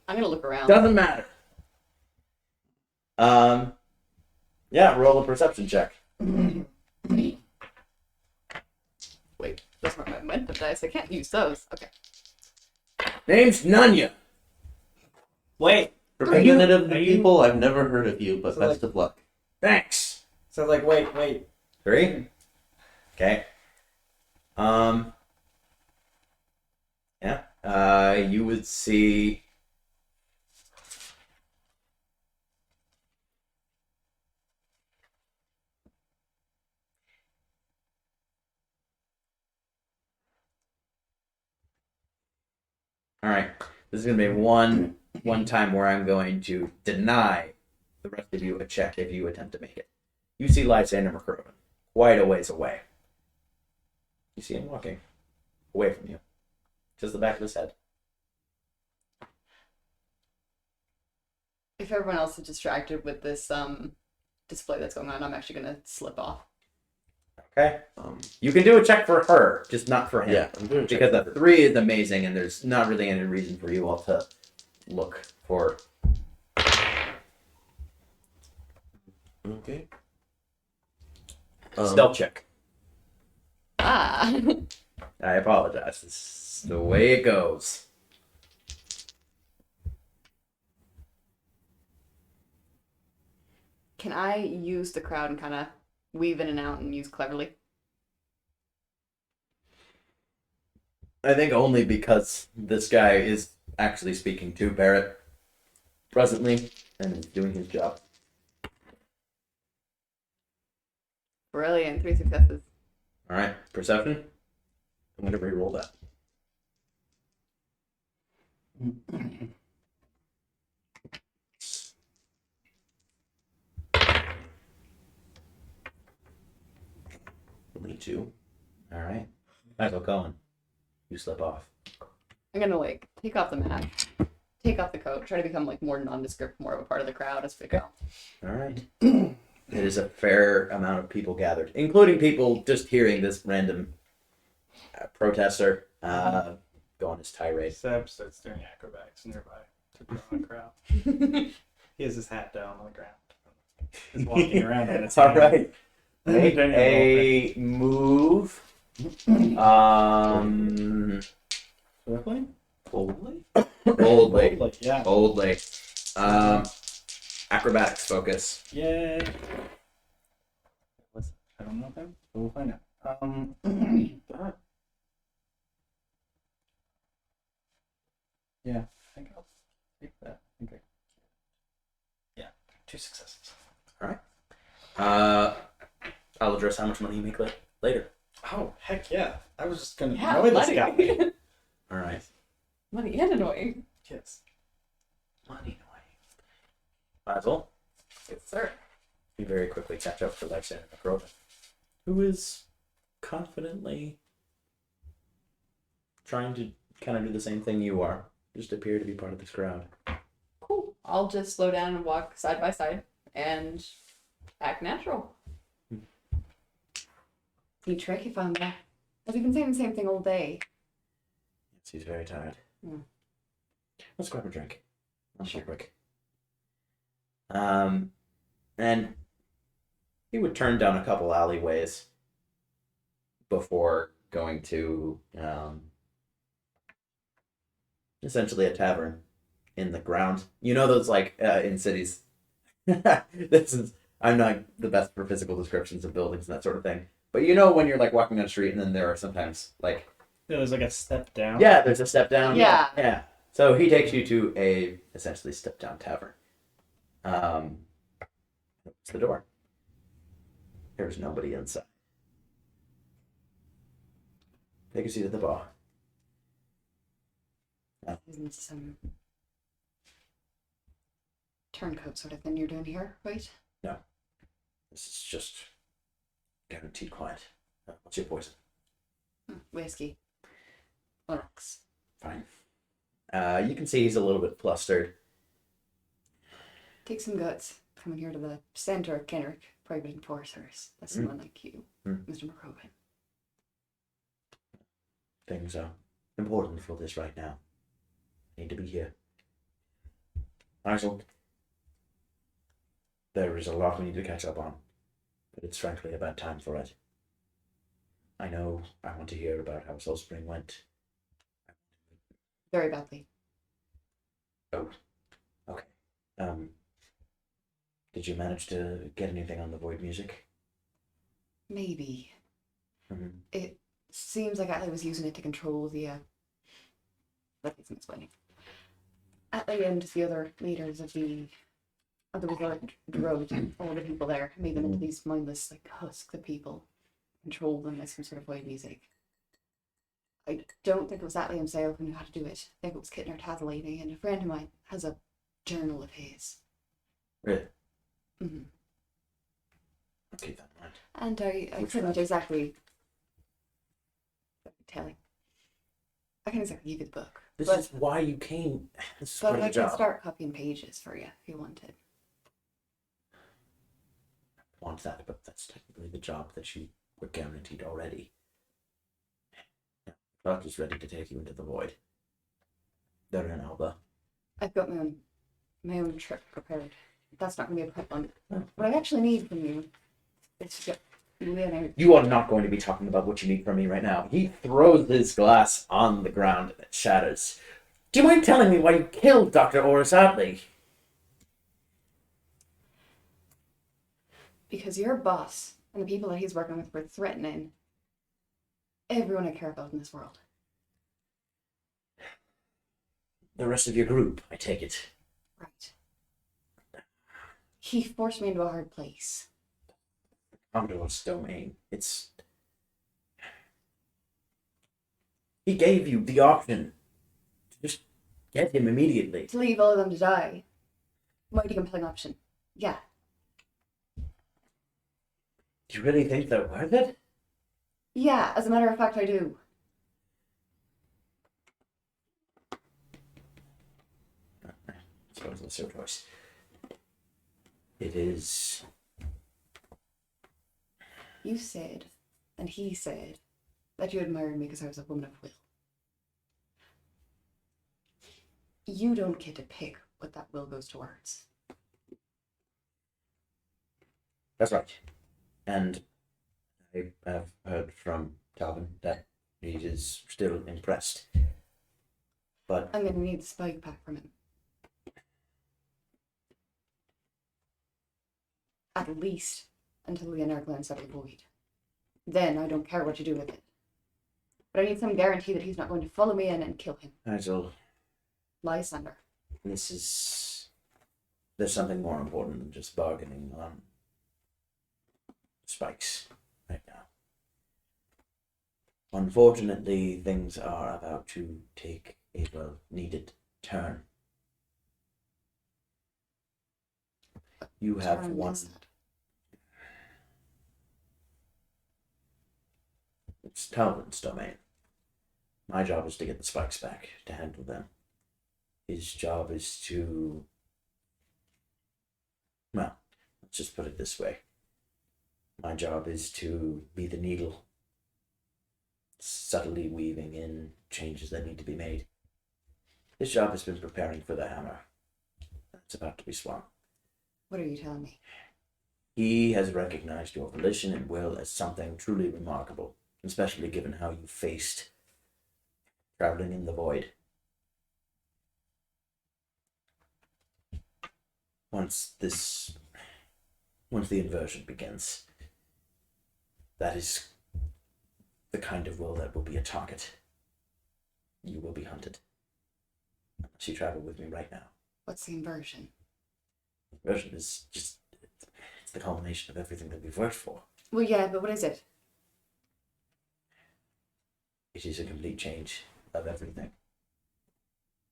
I'm gonna look around. Doesn't matter. Yeah, roll a perception check. Wait, those aren't my momentum dice. I can't use those. Okay. Name's Nunya. Wait. Representative of are the you- people, I've never heard of you, but So, best like- of luck. Thanks. So like, wait. 3. Okay. Yeah. You would see. All right. This is gonna be one time where I'm going to deny the rest of you a check if you attempt to make it. You see Lysander McCroven quite a ways away. You see him walking away from you, just the back of his head. If everyone else is distracted with this display that's going on, I'm actually gonna slip off. Okay. You can do a check for her, just not for him. Yeah, I'm doing a check Because for the her. 3 is amazing, and there's not really any reason for you all to look for. Okay. Stealth check. Ah. I apologize. This is the way it goes. Can I use the crowd and kind of weave in and out and use cleverly? I think only because this guy is actually speaking to Barrett presently and is doing his job. Brilliant. 3 successes. All right, perception. I'm going to re-roll that. to. All right. Might as well go in. You slip off. I'm gonna like take off the mask, take off the coat, try to become like more nondescript, more of a part of the crowd as we go. All right. It is a fair amount of people gathered, including people just hearing this random protester go on his tirade. Seb starts doing acrobatics nearby to draw a crowd. He has his hat down on the ground. He's walking around and it's All right. Make Doing a move. Swiftly? Boldly? Boldly. Yeah. Boldly. Acrobatics focus. Yay. I don't know him, but we'll find out. Yeah, I think I'll take that. Okay. Yeah, 2 successes. I'll address how much money you make later. Oh, heck yeah. I was just going to Yeah, annoy this money. guy. All right. Money and annoying. Yes. Money away. Might as well. Yes, sir. You very quickly catch up to Lysander McRoven, who is confidently trying to kind of do the same thing you are, just appear to be part of this crowd. Cool. I'll just slow down and walk side by side and act natural. Neat trick you found there. Has he been saying the same thing all day? Yes, he's very tired. Hmm. Let's grab a drink. Sure. Quick. And he would turn down a couple alleyways before going to essentially a tavern in the ground. You know those like in cities. I'm not the best for physical descriptions of buildings and that sort of thing. But you know when you're like walking down the street and then there are sometimes like There's like a step down. yeah, there's a step down. Yeah. Yeah. So he takes you to a essentially step down tavern. It's the door. There's nobody inside. Take a seat at the bar. Isn't some turncoat sort of thing you're doing here, right? This is just guaranteed quiet. What's your poison? Whiskey. Onyx. Fine. You can see he's a little bit flustered. Take some guts. Coming here to the center of Kenrick, private enforcers. That's someone like you, Mr. McRoven. Things are important for this right now. I need to be here. Nigel, there is a lot we need to catch up on, but it's frankly a bad time for it. I know I want to hear about how Soul Spring went. Very badly. Oh, okay. Did you manage to get anything on the Void music? Maybe. Mm-hmm. It seems like Atlee was using it to control the, let me explain. Atlee and the other leaders of the resort drove all the people there, made them into these mindless, like, husk the people, control them as some sort of void music. I don't think it was Atlee himself who knew how to do it. I think it was Kittner Tazalady, and a friend of mine has a journal of his. Really? Mm-hmm. I'll keep that in mind. And I Which couldn't one? exactly tell. I can't exactly give you the book. This but, is why you came. This is part but of I the can job. start copying pages for you if you wanted. Want that, but that's technically the job that you were guaranteed already. Clark is ready to take you into the void. They're in Alba. I've got my own trip prepared. That's not going to be a problem. What I actually need from you is to get Leonard. You are not going to be talking about what you need from me right now. He throws his glass on the ground and it shatters. Do you mind telling me why you killed Dr. Oris Adley? Because your boss and the people that he's working with were threatening everyone I care about in this world. The rest of your group, I take it. Right. He forced me into a hard place. Condor's domain. It's... He gave you the option to just get him immediately. To leave all of them to die. Mighty compelling option. Yeah. Do you really think they're worth it? Yeah, as a matter of fact, I do. I suppose that's your choice. It is. You said, and he said, that you admired me because I was a woman of will. You don't get to pick what that will goes towards. That's right. And I have heard from Calvin that he is still impressed. But I'm gonna need the spike back from him. At least until the inner glance out of the void. Then I don't care what you do with it. But I need some guarantee that he's not going to follow me in and kill him. Nigel, Lysander. there's something more important than just bargaining on spikes right now. Unfortunately, things are about to take a well-needed turn. You have Turn one. is that? It's Talbot's domain. My job is to get the spikes back, to handle them. His job is to... Well, let's just put it this way. My job is to be the needle, subtly weaving in changes that need to be made. His job has been preparing for the hammer. It's about to be swung. What are you telling me? He has recognized your volition and will as something truly remarkable, especially given how you faced traveling in the void. Once the inversion begins, that is the kind of will that will be a target. You will be hunted. Unless you travel with me right now. What's the inversion? Inversion is just, it's the culmination of everything that we've worked for. Well, yeah, but what is it? It is a complete change of everything.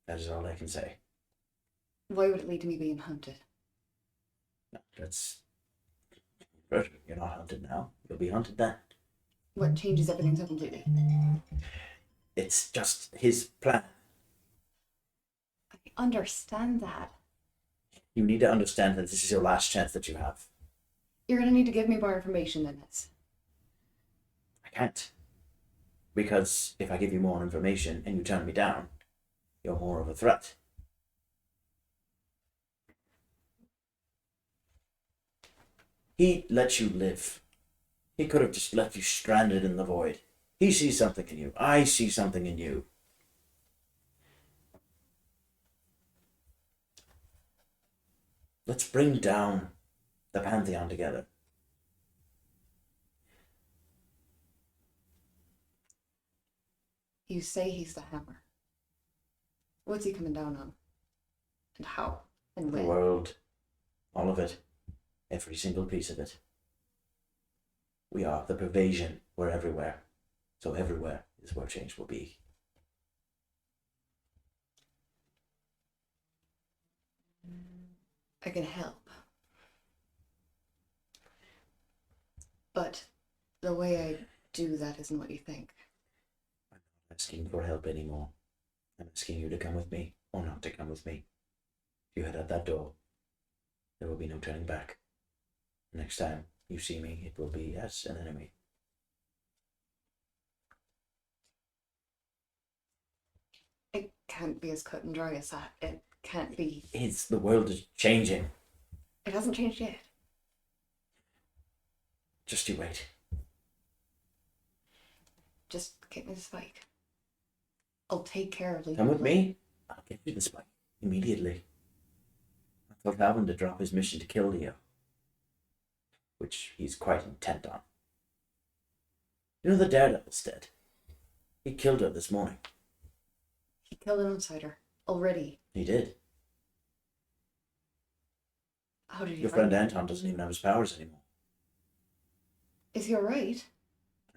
That is all I can say. Why would it lead to me being hunted? No, that's inversion. You're not hunted now. You'll be hunted then. What changes everything so completely? It's just his plan. I understand that. You need to understand that this is your last chance that you have. You're gonna need to give me more information than this. I can't. Because if I give you more information and you turn me down, you're more of a threat. He let you live. He could have just left you stranded in the void. He sees something in you. I see something in you. Let's bring down the Pantheon together. You say he's the hammer. What's he coming down on? And how? And The when? world. All of it. Every single piece of it. We are the pervasion. We're everywhere. So everywhere is where change will be. I can help. But the way I do that isn't what you think. I'm not asking for help anymore. I'm asking you to come with me, or not to come with me. If you head out that door, there will be no turning back. Next time you see me, it will be as an enemy. It can't be as cut and dry as that. It can't be. The world is changing. It hasn't changed yet. Just you wait. Just get me the spike. I'll take care of leaving. Come with me. I'll get you the spike immediately. I told Calvin to drop his mission to kill Leo, which he's quite intent on. You know the Daredevil's dead. He killed her this morning. He killed an outsider already. He did. How did he Your find friend it? Anton doesn't even have his powers anymore. Is he alright?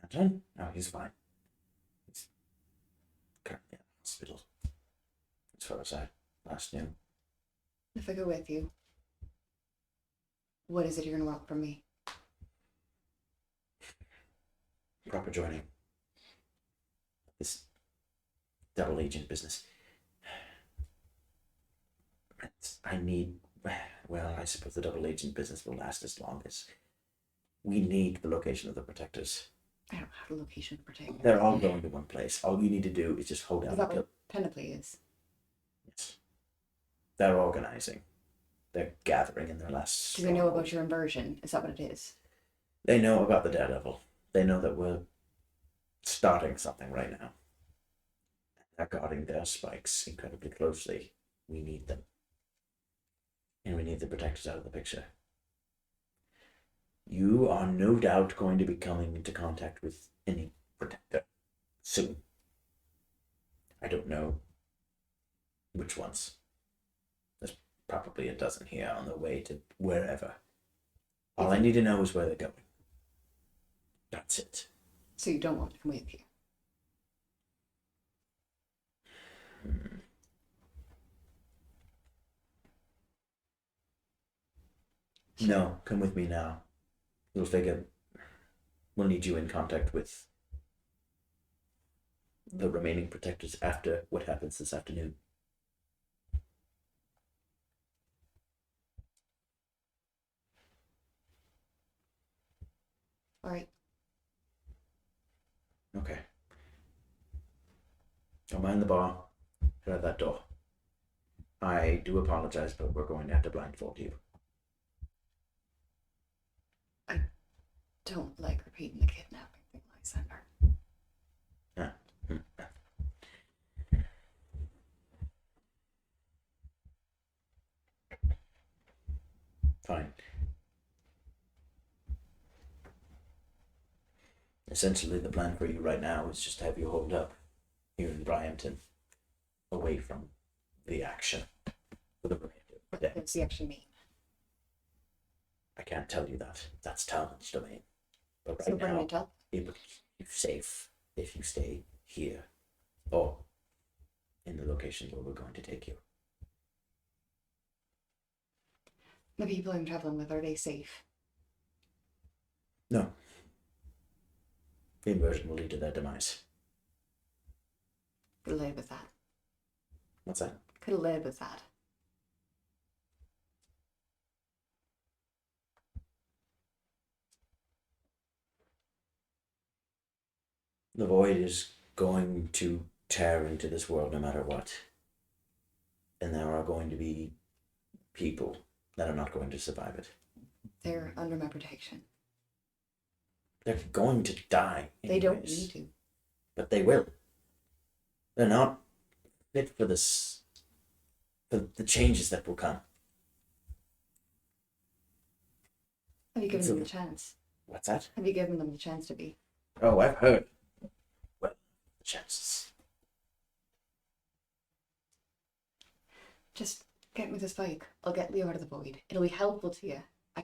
Anton? No, he's fine. He's currently in the hospital. As far as I last knew. If I go with you, what is it you're gonna want from me? proper joining this double agent business. I need, well, I suppose the double agent business will last as long as we need the location of the protectors. I don't have a location to protect. They're all going to one place. All you need to do is just hold out Is that until. what Panoply is? Yes. They're organizing. They're gathering in their last. Do they know about your inversion? Is that what it is? They know about the Daredevil. They know that we're starting something right now. They're guarding their spikes incredibly closely. We need them. And we need the protectors out of the picture. You are no doubt going to be coming into contact with any protector soon. I don't know which ones. There's probably a dozen here on the way to wherever. All I need to know is where they're going. That's it. So you don't want to come with you? No, come with me now. You'll figure we'll need you in contact with the remaining protectors after what happens this afternoon. All right. Okay. Don't mind the bar. Get out that door. I do apologize, but we're going to have to blindfold you. Don't like repeating the kidnapping thing, Lysander. Fine. Essentially, the plan for you right now is just to have you hold up here in Bryanton, away from the action for the remainder of the What day. does he actually mean? I can't tell you that. That's Talon's domain. But So right bring now, me to it would keep you safe if you stay here or in the location where we're going to take you. the people I'm traveling with, are they safe? No. The inversion will lead to their demise. Could live with that. What's that? Could live with that. The void is going to tear into this world no matter what. And there are going to be people that are not going to survive it. They're under my protection. They're going to die. They don't anyways. need to. But they will. They're not fit for this, for the changes that will come. Have you given So- them the chance? What's that? Have you given them the chance to be? Oh, I've heard. Well, the chances. Just get me this bike. I'll get Leo out of the void. It'll be helpful to you. I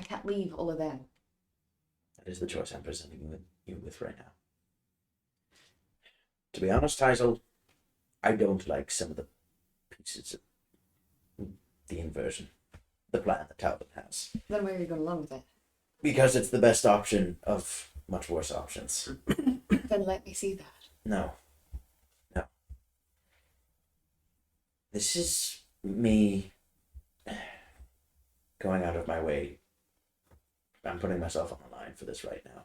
can't leave all of them. That is the choice I'm presenting you with right now. To be honest, Teisel, I don't like some of the pieces of the inversion, the plan that Talbot has. Then where are you going along with it? Because it's the best option of much worse options. Then let me see that. No. No. This is me going out of my way. I'm putting myself on the line for this right now.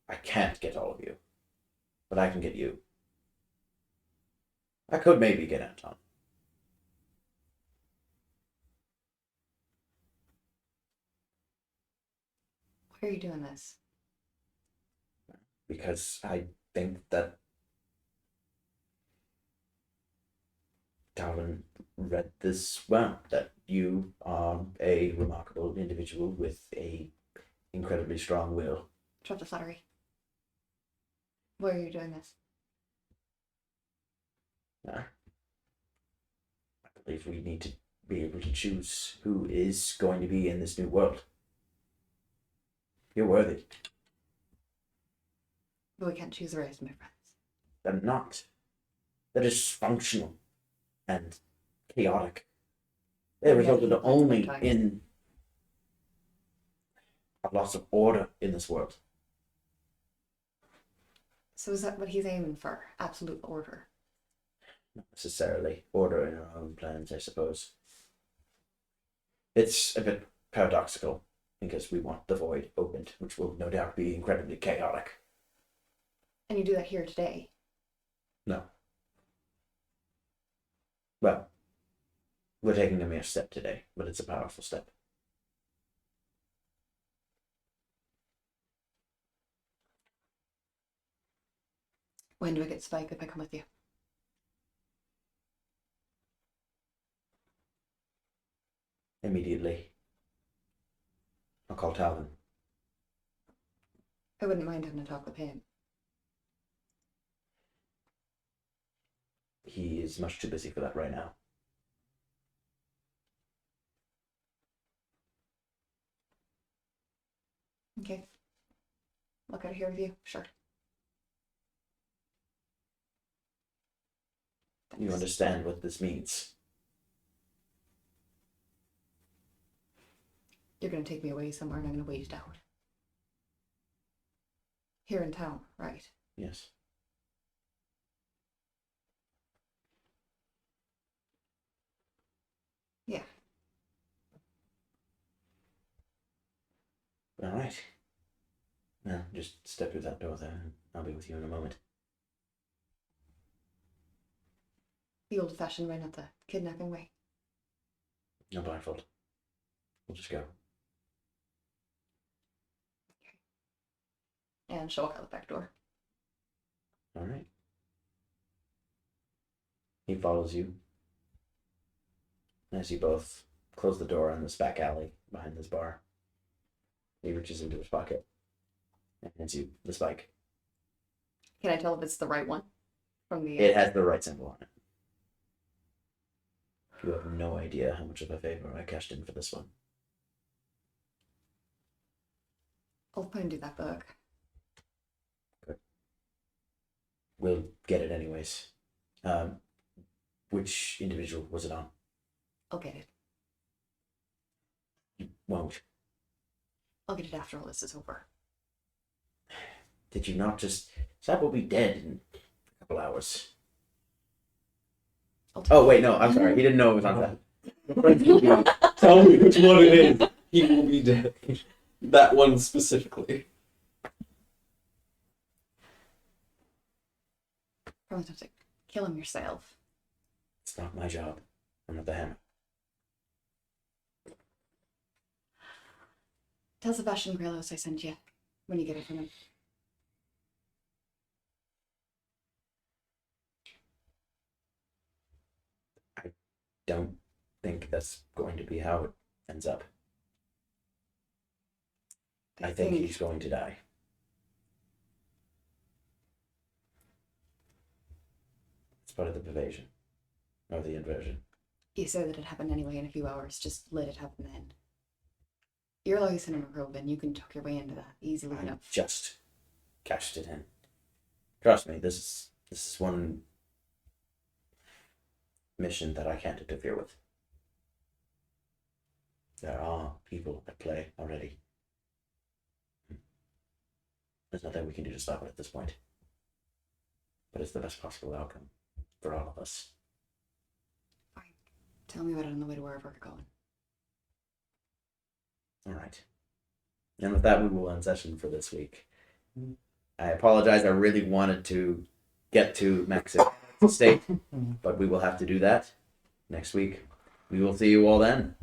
I can't get all of you, but I can get you. I could maybe get Anton. Why are you doing this? Because I think that Talon read this well, that you are a remarkable individual with a incredibly strong will. Drop the flattery. Why are you doing this? I believe we need to be able to choose who is going to be in this new world. You're worthy. But we can't choose the rest of my friends. They're not. They're dysfunctional and chaotic. They Yeah, resulted that's only what I'm in a loss of order in this world. So is that what he's aiming for? Absolute order. Not necessarily order in our own plans, I suppose. It's a bit paradoxical because we want the void opened, which will no doubt be incredibly chaotic. And you do that here today. No. Well, we're taking a mere step today, but it's a powerful step. When do I get Spike if I come with you? Immediately. I'll call Talvin. I wouldn't mind having a talk with him. He is much too busy for that right now. Okay. Look out here with you. Sure. You understand what this means. You're going to take me away somewhere and I'm going to wait it out. Here in town, right? Yes. Yeah. All right. Well, just step through that door there, and I'll be with you in a moment. The old-fashioned way, not the kidnapping way. No blindfold. We'll just go. And she'll walk out the back door. All right. He follows you. As you both close the door on this back alley behind this bar, he reaches into his pocket and hands you the spike. Can I tell if it's the right one? From the... It has the right symbol on it. You have no idea how much of a favor I cashed in for this one. I'll find you that book. We'll get it anyways. Which individual was it on? I'll get it. You won't. I'll get it after all this is over. Did you not just... Sab will be dead in a couple hours. Oh, wait, no, I'm sorry. He didn't know it was on that. Tell me which one it is. He will be dead. That one specifically. Promise not to kill him yourself. It's not my job. I'm not the hammer. Tell Sebastian Grillos I sent you when you get it from him. Don't think that's going to be how it ends up. I think he's going to die. It's part of the pervasion. Or the inversion. You said that it happened anyway in a few hours. Just let it happen then. You're like Cinema Robin. You can tuck your way into that easily I enough. just cashed it in. Trust me, this is one mission that I can't interfere with. There are people at play already. There's nothing we can do to stop it at this point. But it's the best possible outcome for all of us. Fine. Tell me about it on the way to wherever we're going. All right. And with that, we will end session for this week. I apologize. I really wanted to get to Mexico State, but we will have to do that next week. We will see you all then.